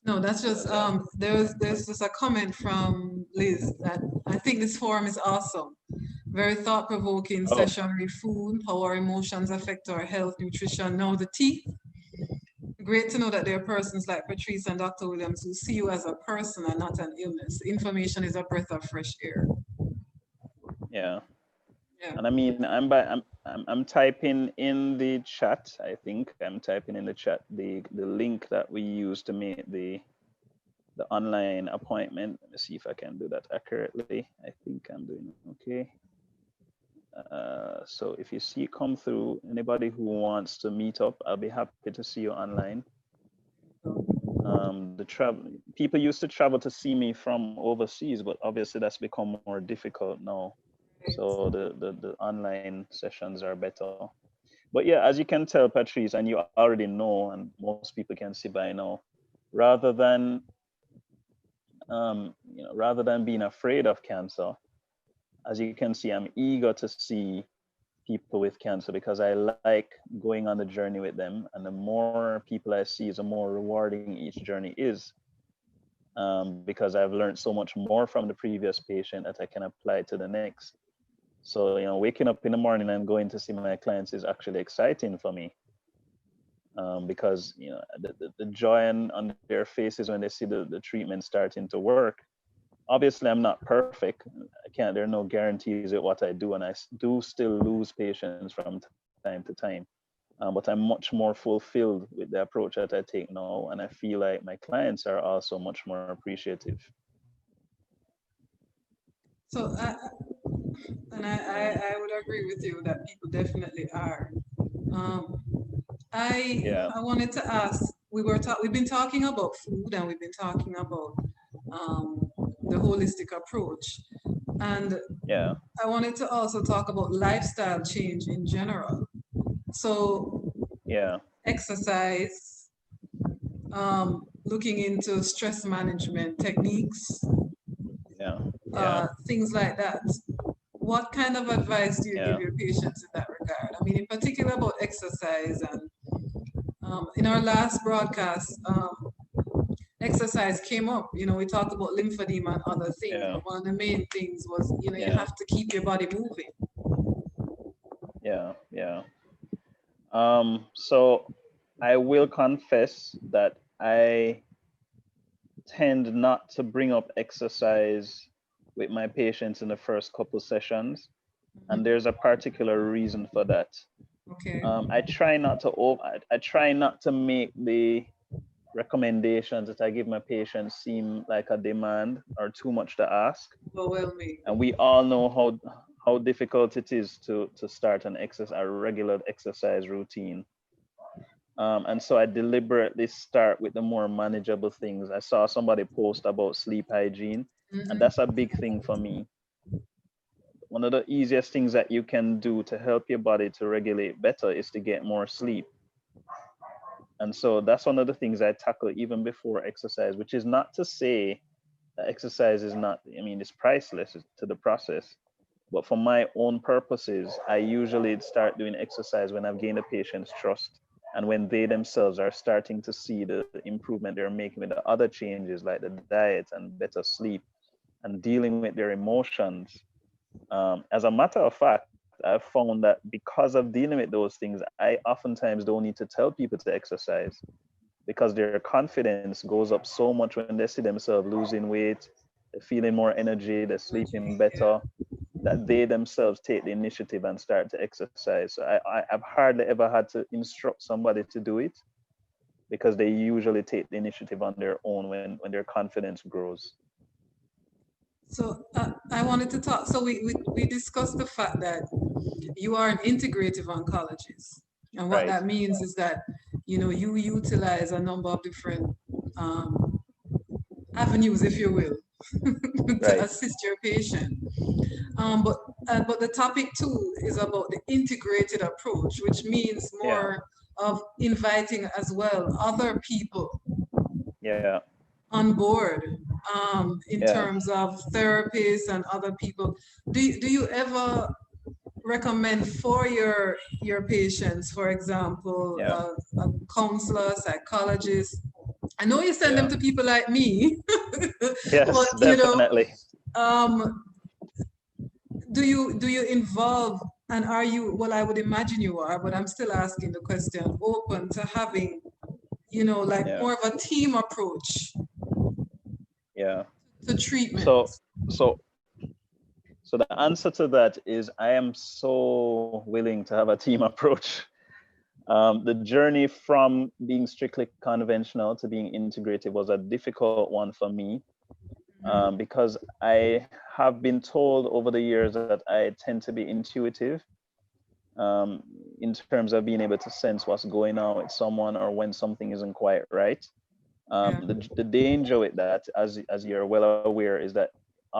No, that's just there's just a comment from Liz that I think this forum is awesome. Very thought-provoking Oh, session with food, how our emotions affect our health, nutrition. Now the teeth. Great to know that there are persons like Patrice and Dr. Williams who see you as a person and not an illness. Information is a breath of fresh air. yeah. Yeah. And I mean, I'm typing in the chat. I think I'm typing in the chat the link that we use to make the online appointment. Let me see if I can do that accurately. I think I'm doing okay. So if you see it come through, anybody who wants to meet up, I'll be happy to see you online. The travel people used to travel to see me from overseas, but obviously that's become more difficult now. So the online sessions are better. But yeah, as you can tell, Patrice, and you already know, and most people can see by now, rather than rather than being afraid of cancer, as you can see, I'm eager to see people with cancer because I like going on the journey with them. And the more people I see, the more rewarding each journey is. Because I've learned so much more from the previous patient that I can apply to the next. So, waking up in the morning and going to see my clients is actually exciting for me. Because the joy on their faces when they see the treatment starting to work. Obviously, I'm not perfect. There are no guarantees at what I do, and I do still lose patients from time to time. But I'm much more fulfilled with the approach that I take now, and I feel like my clients are also much more appreciative. So I would agree with you that people definitely are. Um, Yeah, I wanted to ask. We've been talking about food and we've been talking about the holistic approach, and yeah, I wanted to also talk about lifestyle change in general. So yeah, exercise, looking into stress management techniques, yeah, yeah, things like that. What kind of advice do you give yeah, your patients in that regard? I mean, in particular about exercise, and in our last broadcast, exercise came up. We talked about lymphedema and other things, yeah, but one of the main things was, you yeah, have to keep your body moving. yeah, yeah. So I will confess that I tend not to bring up exercise with my patients in the first couple sessions, and there's a particular reason for that. Okay. I try not to make the recommendations that I give my patients seem like a demand or too much to ask. Overwhelming. And we all know how difficult it is to start a regular exercise routine. And so I deliberately start with the more manageable things. I saw somebody post about sleep hygiene, and Mm-hmm. that's a big thing for me. One of the easiest things that you can do to help your body to regulate better is to get more sleep. And so that's one of the things I tackle even before exercise, which is not to say that exercise is not, I mean, it's priceless to the process. But for my own purposes, I usually start doing exercise when I've gained a patient's trust and when they themselves are starting to see the improvement they're making with the other changes like the diet and better sleep and dealing with their emotions. As a matter of fact, I've found that because of dealing with those things, I oftentimes don't need to tell people to exercise because their confidence goes up so much when they see themselves losing weight, they're feeling more energy, they're sleeping better, that they themselves take the initiative and start to exercise. So I've hardly ever had to instruct somebody to do it because they usually take the initiative on their own when their confidence grows. So I wanted to talk. So we discussed the fact that you are an integrative oncologist. And what Right. that means is that, you utilize a number of different um, avenues, if you will, to Right. assist your patient. But the topic too is about the integrated approach, which means Yeah. more of inviting as well other people Yeah. on board in Yeah. terms of therapists and other people. Do you ever recommend for your patients, for example, Yeah. a counselor, psychologist? I know you send them Yeah. to people like me, but Yes, definitely. um, do you involve, and are you, well, I would imagine you are, but I'm still asking the question, open to having, like Yeah. more of a team approach Yeah. to treatment? So so so the answer to that is I am so willing to have a team approach. The journey from being strictly conventional to being integrative was a difficult one for me, because I have been told over the years that I tend to be intuitive, in terms of being able to sense what's going on with someone or when something isn't quite right. Yeah. The danger with that, as you're well aware, is that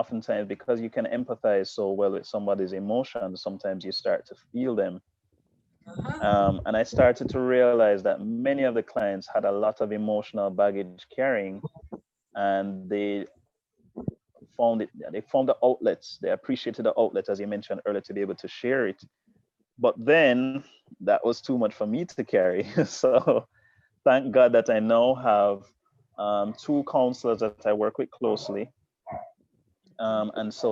oftentimes because you can empathize so well with somebody's emotions, sometimes you start to feel them. Uh-huh. And I started to realize that many of the clients had a lot of emotional baggage carrying, and they found the outlets. They appreciated the outlets, as you mentioned earlier, to be able to share it. But then that was too much for me to carry. So thank God that I now have two counselors that I work with closely. And so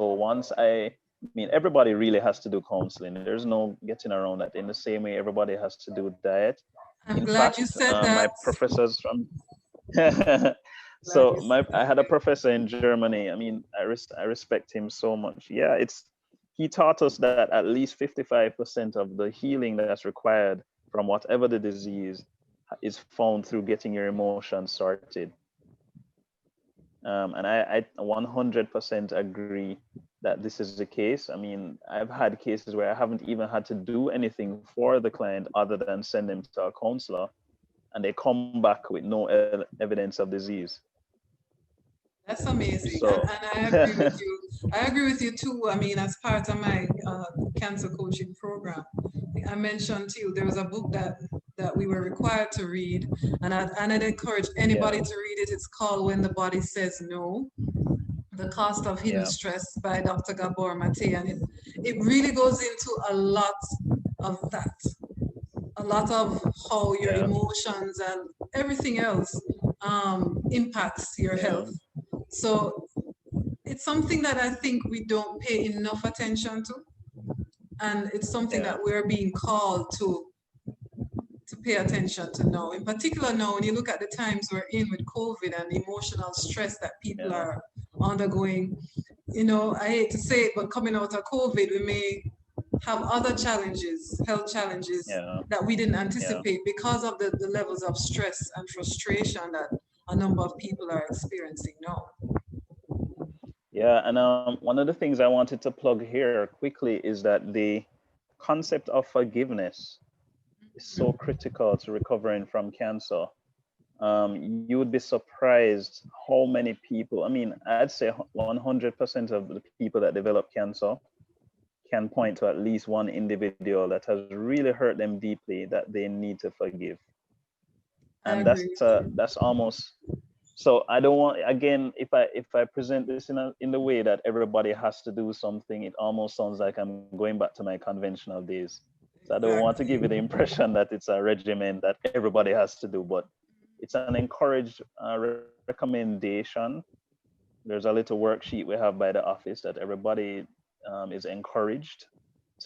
I mean, everybody really has to do counseling. There's no getting around that. In the same way, everybody has to do diet. I'm In glad you fact, said my that. professors from Glad so you my said I that. had a professor in Germany. I mean, I respect him so much. Yeah, he taught us that at least 55% of the healing that's required from whatever the disease is found through getting your emotions sorted. And I 100% agree that this is the case. I mean, I've had cases where I haven't even had to do anything for the client other than send them to a counselor, and they come back with no evidence of disease. That's amazing. And, So, and I agree with you. I agree with you too. I mean, as part of my cancer coaching program, I mentioned to you there was a book that we were required to read, and I'd encourage yeah, anybody to read it. It's called When the Body Says No: The Cost of Hidden yeah, Stress by Dr. Gabor Mate. And it really goes into a lot of that, a lot of how your yeah, emotions and everything else impacts your yeah, health. So it's something that I think we don't pay enough attention to, and it's something yeah, that we're being called to pay attention to now. In particular, now when you look at the times we're in with COVID and the emotional stress that people yeah, are undergoing, I hate to say it, but coming out of COVID, we may have other challenges, health challenges yeah, that we didn't yeah. anticipate because of the levels of stress and frustration that a number of people are experiencing now. Yeah, and one of the things I wanted to plug here quickly is that the concept of forgiveness is so critical to recovering from cancer. You would be surprised how many people, I mean, I'd say 100% of the people that develop cancer can point to at least one individual that has really hurt them deeply that they need to forgive. I And agree with you. that's almost, so I don't want, again, if I present this in the way that everybody has to do something, it almost sounds like I'm going back to my conventional days. So I don't want to give Exactly. you the impression that it's a regimen that everybody has to do, but it's an encouraged recommendation. There's a little worksheet we have by the office that everybody is encouraged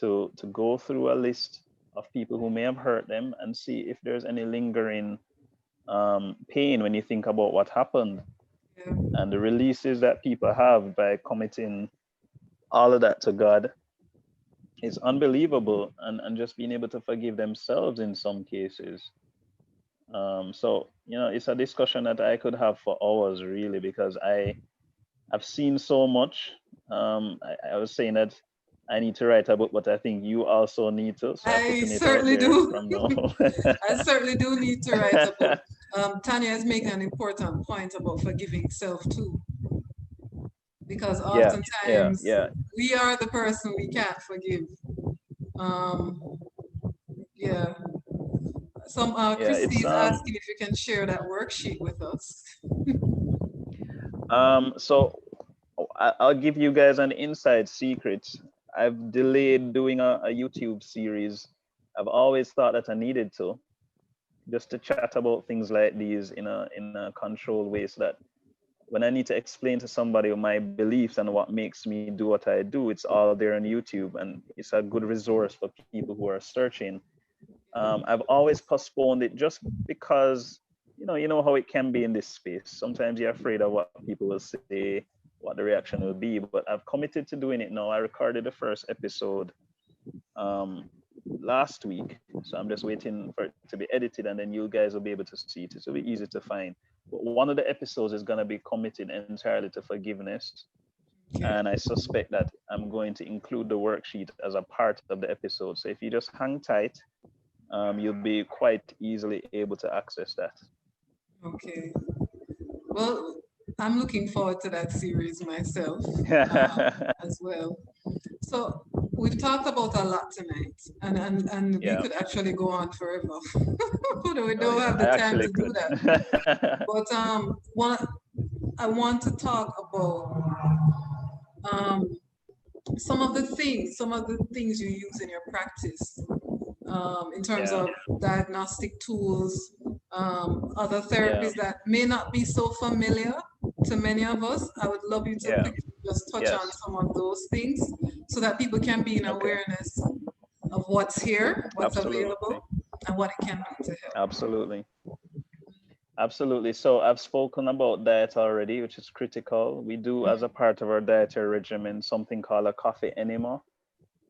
to go through a list of people who may have hurt them and see if there's any lingering pain when you think about what happened, Yeah. and the releases that people have by committing all of that to God is unbelievable, and just being able to forgive themselves in some cases. So, it's a discussion that I could have for hours, really, because I've seen so much. I was saying that I need to write a book, but I think you also need to. So I'm I putting it out certainly there do. from now. I certainly do need to write a book. Tanya is making an important point about forgiving self too, because Yeah, yeah, oftentimes yeah, we are the person we can't forgive. Um, yeah. yeah. Christy It's is asking if you can share that worksheet with us. So I'll give you guys an inside secret. I've delayed doing a YouTube series. I've always thought that I needed to, just to chat about things like these in a controlled way, so that when I need to explain to somebody my beliefs and what makes me do what I do, it's all there on YouTube, and it's a good resource for people who are searching. I've always postponed it just because you know how it can be in this space. Sometimes you're afraid of what people will say, what the reaction will be. But I've committed to doing it now. I recorded the first episode um, last week, so I'm just waiting for it to be edited, and then you guys will be able to see it. It will be easy to find. But one of the episodes is going to be committed entirely to forgiveness, Okay. and I suspect that I'm going to include the worksheet as a part of the episode. So if you just hang tight, you'll be quite easily able to access that. Okay. Well, I'm looking forward to that series myself as well. So we've talked about a lot tonight, and we Yeah. could actually go on forever, but we Oh don't yeah, have I the time actually to do could. that. But I want to talk about um, some of the things you use in your practice, in terms Yeah, of diagnostic tools, other yeah, therapies that may not be so familiar to many of us. I would love you to yeah. quickly just touch on Yes. some of those things so that people can be in Okay. awareness of what's here, what's Absolutely. available, and what it can do to help. Absolutely. Absolutely. So I've spoken about diet already, which is critical. We do, as a part of our dietary regimen, something called a coffee enema,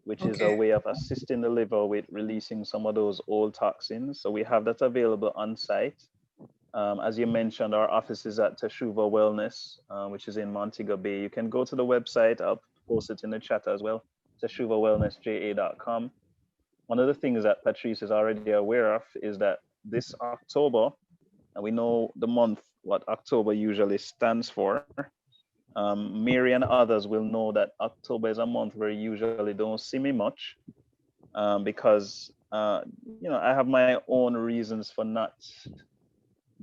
which is a Okay. way of assisting the liver with releasing some of those old toxins. So we have that available on site. As you mentioned, our office is at Teshuva Wellness, which is in Montego Bay. You can go to the website. I'll post it in the chat as well, teshuvawellnessja.com. One of the things that Patrice is already aware of is that this October, and we know the month, what October usually stands for. Mary and others will know that October is a month where you usually don't see me much, because I have my own reasons for not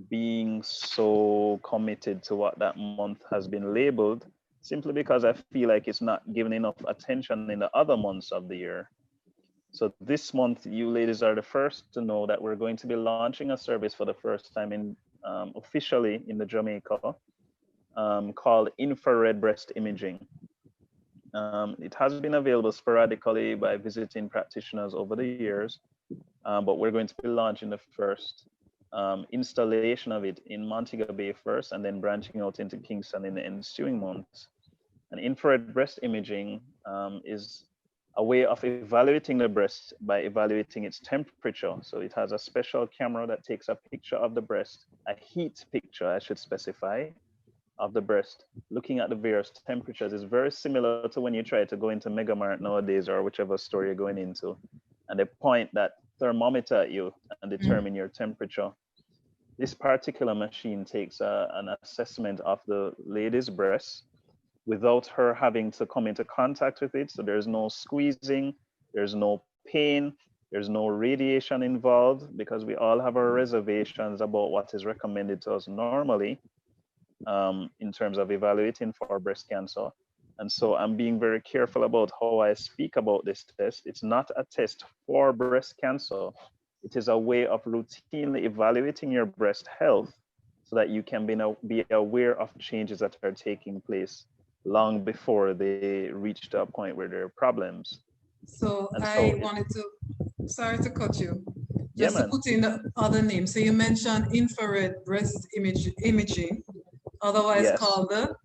being so committed to what that month has been labeled, simply because I feel like it's not given enough attention in the other months of the year. So this month, you ladies are the first to know that we're going to be launching a service for the first time in officially in the Jamaica, called infrared breast imaging. It has been available sporadically by visiting practitioners over the years, but we're going to be launching the first installation of it in Montego Bay first, and then branching out into Kingston in the ensuing months. And infrared breast imaging is a way of evaluating the breast by evaluating its temperature. So it has a special camera that takes a picture of the breast, a heat picture, I should specify, of the breast, looking at the various temperatures. Is very similar to when you try to go into Megamart nowadays, or whichever store you're going into, and they point that thermometer at you and Mhm. determine your temperature. This particular machine takes an assessment of the lady's breast without her having to come into contact with it. So there's no squeezing, there's no pain, there's no radiation involved, because we all have our reservations about what is recommended to us normally, in terms of evaluating for breast cancer. And so I'm being very careful about how I speak about this test. It's not a test for breast cancer. It is a way of routinely evaluating your breast health so that you can be aware of changes that are taking place long before they reach to a point where there are problems. So And so, I wanted to, sorry to cut you, yeah, just to man. put in the other name. So you mentioned infrared imaging, otherwise Yes. called the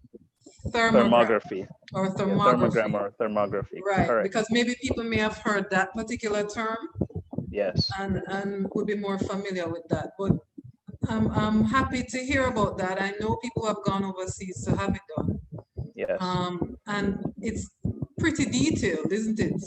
thermogram Thermography. or Yeah, thermogram thermography. or thermography. Right, Correct. because maybe people may have heard that particular term Yes. and would be more familiar with that. But I'm happy to hear about that. I know people have gone overseas to have it done. Yes. And it's pretty detailed, isn't it?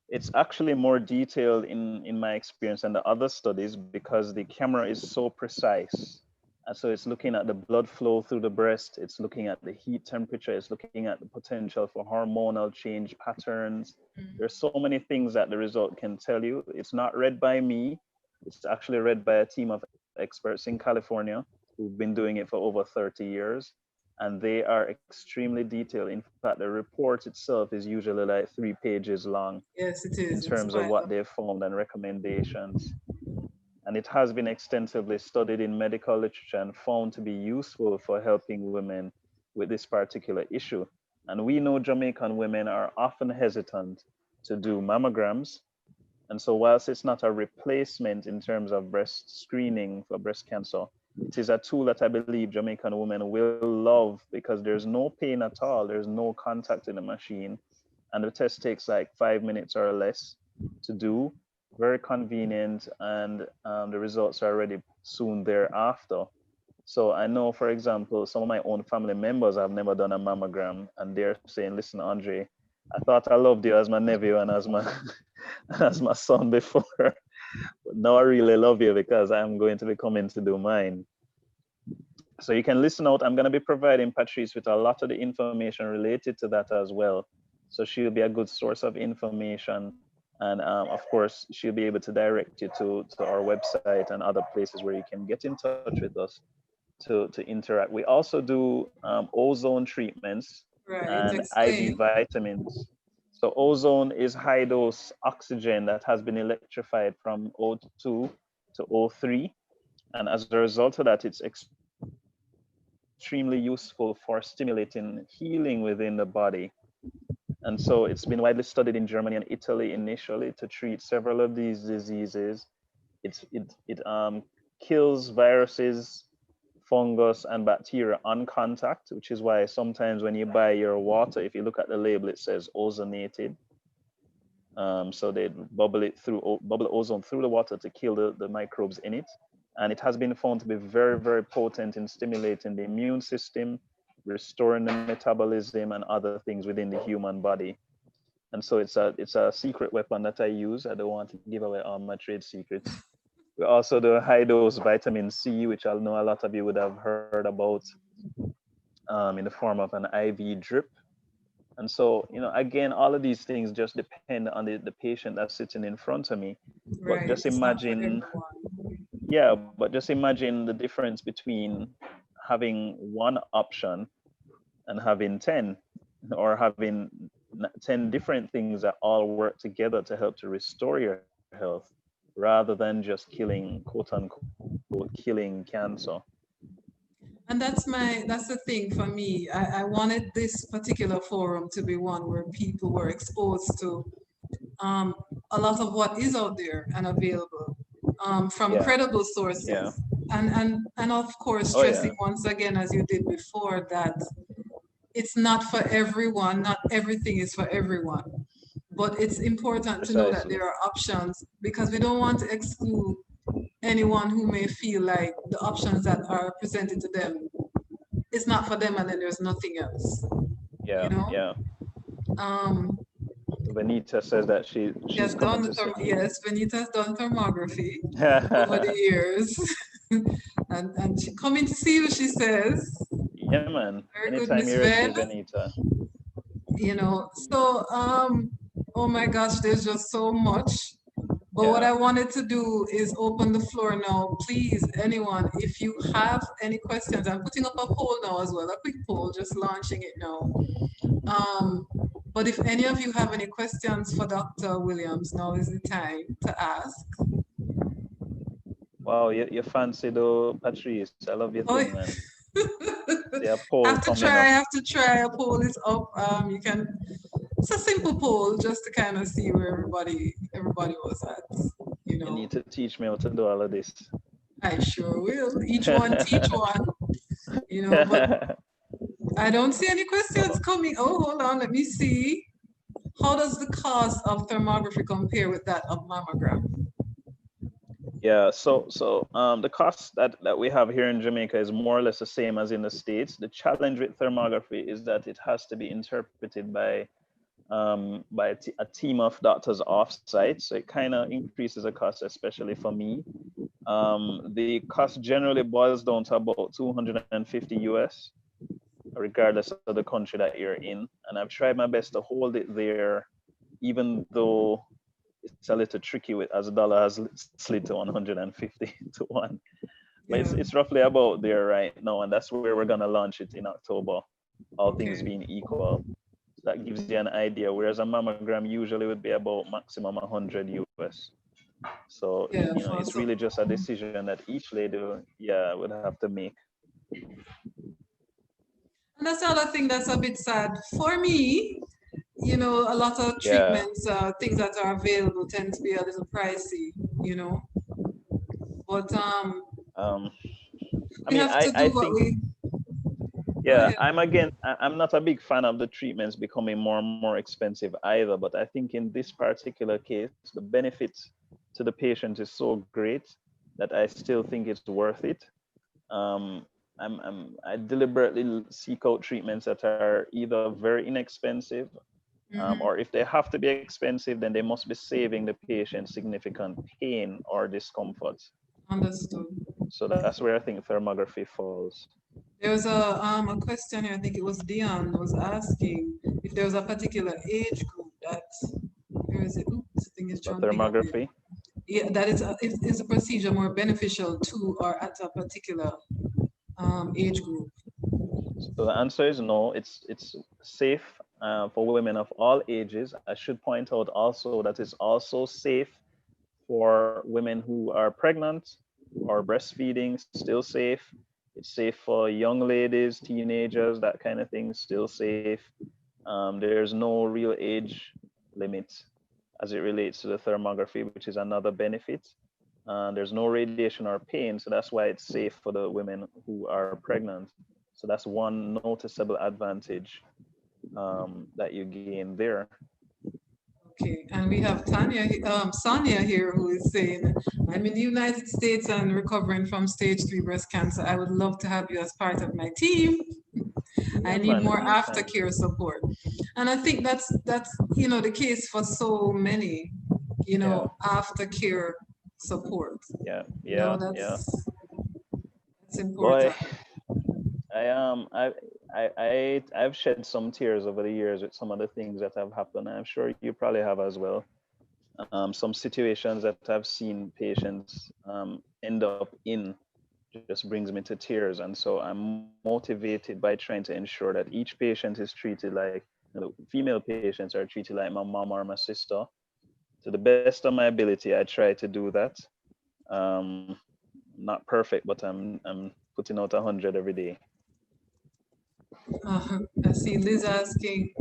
It's actually more detailed in my experience than the other studies because the camera is so precise. And so it's looking at the blood flow through the breast, it's looking at the heat temperature, it's looking at the potential for hormonal change patterns. There's so many things that the result can tell you. It's not read by me, it's actually read by a team of experts in California who've been doing it for over 30 years. And they are extremely detailed. In fact, the report itself is usually like 3 pages long Yes, it in is. It's terms of quite what they've found and recommendations. And it has been extensively studied in medical literature and found to be useful for helping women with this particular issue. And we know Jamaican women are often hesitant to do mammograms. And so whilst it's not a replacement in terms of breast screening for breast cancer, it is a tool that I believe Jamaican women will love because there's no pain at all. There's no contact in the machine. And the test takes like 5 minutes or less to do, very convenient, and the results are already soon thereafter. So I know, for example, some of my own family members have never done a mammogram, and they're saying, "Listen, Andre, I thought I loved you as my nephew and as my as my son before, but now I really love you because I'm going to be coming to do mine." So you can listen out. I'm going to be providing Patrice with a lot of the information related to that as well. So she'll be a good source of information. And of course, she'll be able to direct you to our website and other places where you can get in touch with us to interact. We also do ozone treatments right. and IV Explain. vitamins. So ozone is high dose oxygen that has been electrified from O2 to O3. And as a result of that, it's extremely useful for stimulating healing within the body. And so it's been widely studied in Germany and Italy initially to treat several of these diseases. It kills viruses, fungus, and bacteria on contact, which is why sometimes when you buy your water, if you look at the label, it says ozonated. So they bubble ozone through the water to kill the microbes in it. And it has been found to be very, very potent in stimulating the immune system, restoring the metabolism and other things within the human body. And so it's a secret weapon that I use. I don't want to give away all my trade secrets. We also do high dose vitamin C, which I know a lot of you would have heard about, in the form of an IV drip. And so, again, all of these things just depend on the patient that's sitting in front of me. But Right. just It's not for imagine, everyone. yeah, but just imagine the difference between having one option and having 10, or having 10 different things that all work together to help to restore your health rather than just killing, quote unquote, killing cancer. And that's the thing for me. I wanted this particular forum to be one where people were exposed to um, a lot of what is out there and available from Yeah, credible yeah, sources. And of course, oh yeah, stressing once again, as you did before, that it's not for everyone, not everything is for everyone. But it's important to know that precisely. there are options because we don't want to exclude anyone who may feel like the options that are presented to them it's not for them and then there's nothing else, you Yeah, know? yeah. Um, Benita says that he she's has coming done to see you. yes, Benita's done thermography over the years. And she coming to see you, she says. Yeah, man. Very good, Anytime Miss you're ready, Ven. Benita. So oh my gosh, there's just so much. But what Yeah. I wanted to do is open the floor now. Please, anyone, if you have any questions, I'm putting up a poll now as well, a quick poll, just launching it now. Um, but if any of you have any questions for Dr. Williams, now is the time to ask. Wow, you fancy though, Patrice. I love your Oh, thing, man. See a poll have to coming try, up. have to try. A poll is up. You can. It's a simple poll just to kind of see where everybody was at. You You need know, to teach me how to do all of this. I sure will. Each one teach one. But I don't see any questions coming. Oh, hold on, let me see. How does the cost of thermography compare with that of mammogram? Yeah, the cost that we have here in Jamaica is more or less the same as in the States. The challenge with thermography is that it has to be interpreted by a team of doctors off-site, so it kind of increases the cost, especially for me. The cost generally boils down to about 250 US, regardless of the country that you're in. And I've tried my best to hold it there, even though it's a little tricky with as the dollar has slid to 150 to 1. But Yeah. it's roughly about there right now, and that's where we're gonna launch it in October, all things Okay. being equal. So that gives you an idea. Whereas a mammogram usually would be about maximum 100 US. So Yeah. it's really just a decision that each lady, yeah, would have to make. And that's the other thing that's a bit sad for me. A lot of Yeah. treatments, things that are available tend to be a little pricey. You know, but Um, I we mean, have to I do what think, we. Go yeah, ahead. I'm not a big fan of the treatments becoming more and more expensive either. But I think in this particular case, the benefits to the patient is so great that I still think it's worth it. Um, I deliberately seek out treatments that are either very inexpensive, or if they have to be expensive, then they must be saving the patient significant pain or discomfort. Understood. So that's where I think thermography falls. There was a question here. I think it was Dion was asking if there was a particular age group that. Where is it? Oops, this thing is For jumping a bit. thermography, Yeah, that is a procedure more beneficial to or at a particular age group. so the answer is no. It's safe for women of all ages. I should point out also that it's also safe for women who are pregnant or breastfeeding, still safe. It's safe for young ladies, teenagers, that kind of thing, still safe. There's no real age limit as it relates to the thermography, which is another benefit. There's no radiation or pain, so that's why it's safe for the women who are pregnant. So that's one noticeable advantage that you gain there. Okay, and we have Sonia here who is saying, I'm in the United States and recovering from stage 3 breast cancer. I would love to have you as part of my team. I Yeah, need man, more anytime. aftercare support. And I think that's the case for so many, Yeah, aftercare support. yeah, You know, yeah, yeah. that's Boy, important. I I've shed some tears over the years with some of the things that have happened. I'm sure you probably have as well. Some situations that I've seen patients end up in just brings me to tears, and so I'm motivated by trying to ensure that each patient is treated like, female patients are treated like my mom or my sister. To the best of my ability, I try to do that. Um, not perfect, but I'm putting out 100 every day. I see Liz asking,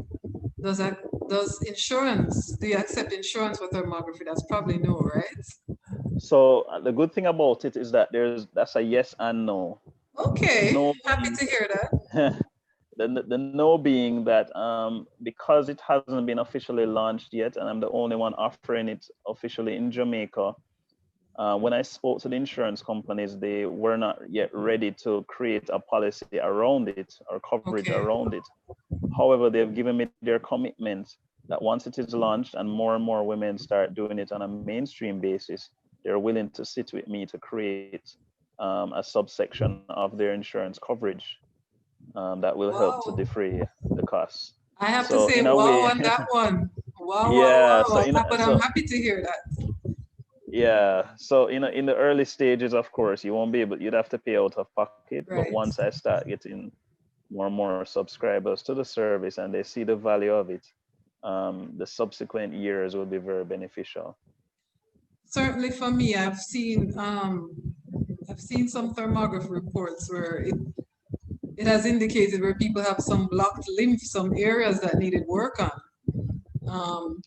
does that does insurance, do you accept insurance for thermography? That's probably no, right? So the good thing about it is that that's a yes and no. The Okay, no happy being to hear that. the no being that because it hasn't been officially launched yet, and I'm the only one offering it officially in Jamaica. When I spoke to the insurance companies, they were not yet ready to create a policy around it or coverage Okay. around it. However, they've given me their commitment that once it is launched and more women start doing it on a mainstream basis, they're willing to sit with me to create a subsection of their insurance coverage that will help to Wow. defray the costs. I have to So say in a wow way, on that one. Wow, wow, yeah. wow. But I'm happy to hear that. Yeah. So in the early stages, of course, you won't be able. You'd have to pay out of pocket. But Right. once I start getting more and more subscribers to the service and they see the value of it, the subsequent years will be very beneficial. Certainly for me, I've seen some thermography reports where it has indicated where people have some blocked lymph, some areas that needed work on. Um,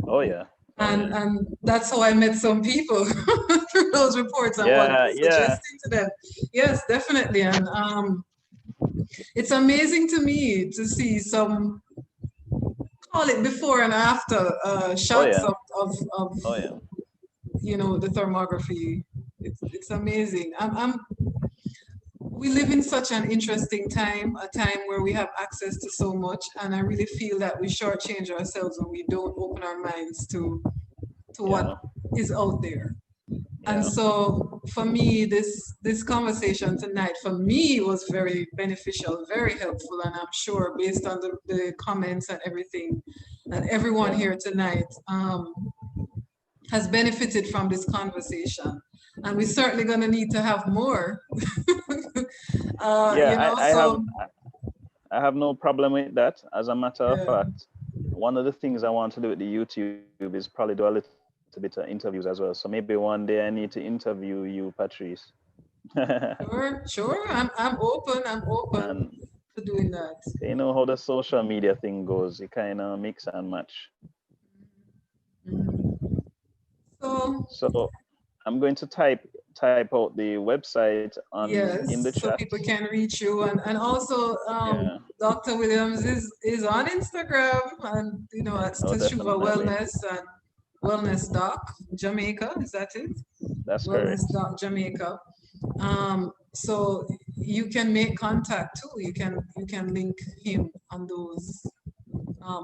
Oh yeah. Oh yeah. and that's how I met some people through those reports and what Yeah. Yeah. suggesting to them. Yes, definitely. And it's amazing to me to see some, call it before and after Oh shots yeah. of Oh yeah. the thermography. It's amazing. We live in such an interesting time, a time where we have access to so much, and I really feel that we shortchange ourselves when we don't open our minds to Yeah. what is out there. And Yeah. so for me, this conversation tonight for me was very beneficial, very helpful, and I'm sure based on the comments and everything that everyone Yeah. here tonight has benefited from this conversation. And we're certainly going to need to have more. Yeah, You know, I so I have no problem with that. As a matter of yeah. fact, one of the things I want to do with the YouTube is probably do a little bit of interviews as well. So maybe one day I need to interview you, Patrice. Sure. I'm open And to doing that. you know how the social media thing goes. You kind of mix and match. Mhm. So So I'm going to type out the website on in the yes, so chat. people can reach you, and also Yeah. Dr. Williams is on Instagram, and you know that's Oh, Teshuva definitely. Wellness and Wellness Doc Jamaica. Is that it? That's Wellness correct. Doc Jamaica. So you can make contact too. You can link him on those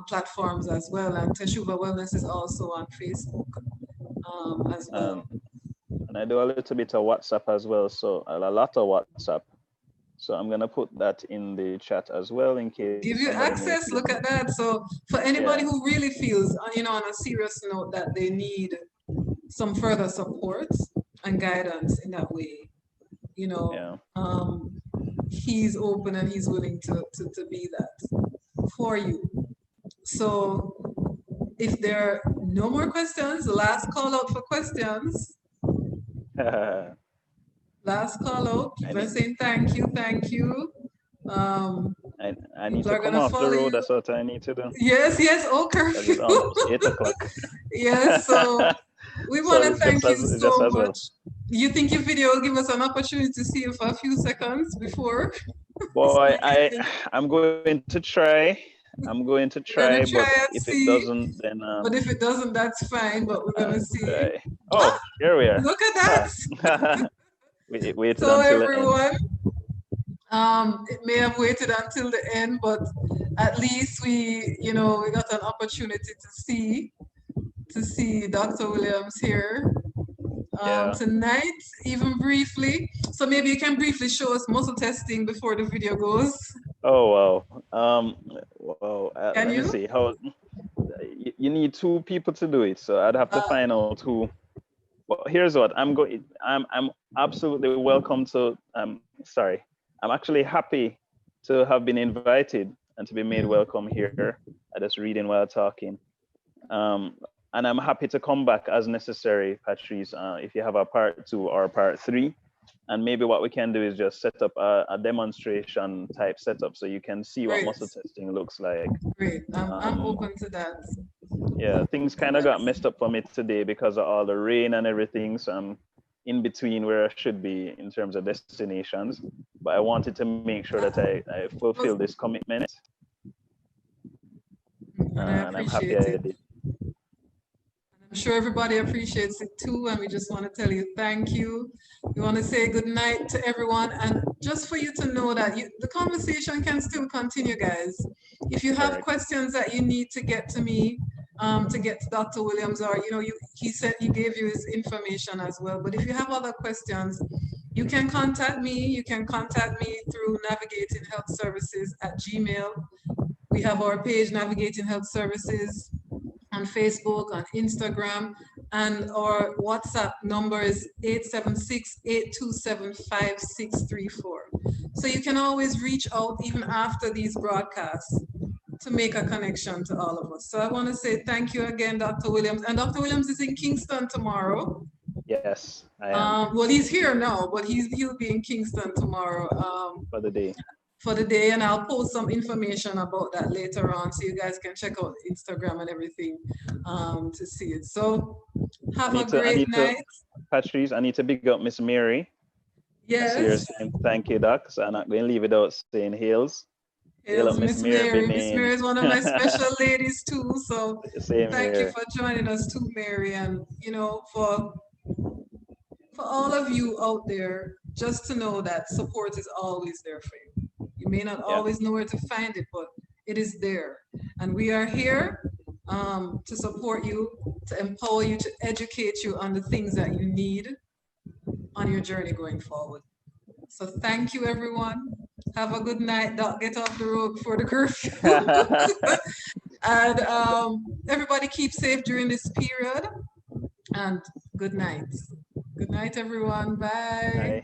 platforms as well. And Teshuva Wellness is also on Facebook as And well. and I do a little bit of WhatsApp as well. So a lot of WhatsApp. So I'm gonna put that in the chat as well in case Give you somebody needs access. it. Look at that. So for Yeah. anybody who really feels, on a serious note, that they need some further support and guidance in that way, you know, Yeah. he's open and he's willing to be that for you. So if there are no more questions, the last call out for questions. Last call out. I People are need saying thank you, thank you. Um, I need People to are come gonna off the follow road. you. That's what I need to do. Yes, yes. Oh, Because curfew. it's almost 8 o'clock. Yes. So we want So to it's just thank you just so as well. much. You think your video will give us an opportunity to see you for a few seconds before? So Boy, we can, I'm going to try. I'm going to we're try, gonna but try and if it see. doesn't, then But if it doesn't, that's fine. But we're gonna see. try. Oh, here we are. Look at that. We waited So until the end. everyone, it may have waited until the end, but at least we got an opportunity to see Dr. Williams here Yeah. tonight, even briefly. So maybe you can briefly show us muscle testing before the video goes. Oh wow. Wow. Can Let me you? see. How you need two people to do it, so I'd have to Uh, find out who. Well, here's what I'm going. I'm absolutely welcome to. Sorry. I'm actually happy to have been invited and to be made welcome here. I just reading while talking. And I'm happy to come back as necessary, Patrice, if you have a part 2 or a part 3. And maybe what we can do is just set up a demonstration type setup so you can see what Great, muscle testing looks like. great. I'm open to that. Yeah, things kind of got messed up for me today because of all the rain and everything. So I'm in between where I should be in terms of destinations. But I wanted to make sure that I fulfill this commitment. And I And I'm happy appreciate I it. did. I'm sure everybody appreciates it too, and we just want to tell you thank you. We want to say good night to everyone, and just for you to know that the conversation can still continue, guys. If you have Correct. questions that you need to get to me, to get to Dr. Williams, or he said he gave you his information as well. But if you have other questions, you can contact me. You can contact me through Navigating Health Services at Gmail. We have our page, Navigating Health Services, on Facebook, on Instagram, and our WhatsApp number is 876-827-5634. So you can always reach out even after these broadcasts to make a connection to all of us. So I want to say thank you again, Dr. Williams. And Dr. Williams is in Kingston tomorrow. Yes, I am. Well, he's here now, but he'll be in Kingston tomorrow. For the day. For the day, and I'll post some information about that later on, so you guys can check out Instagram and everything to see it. So have a great night. Patrice, I need to big up Miss Mary. Yes. I see her saying thank you, Doc. So I'm not going to leave without saying hails. Hails, Miss Mary. Miss Mary is one of my special ladies too. So thank you for joining us too, Mary, and for For all of you out there, just to know that support is always there for you. You may not Yeah. always know where to find it, but it is there. And we are here to support you, to empower you, to educate you on the things that you need on your journey going forward. So thank you, everyone. Have a good night. Don't get off the road before the curfew. And everybody keep safe during this period. And good night. Good night, everyone. Bye. Bye.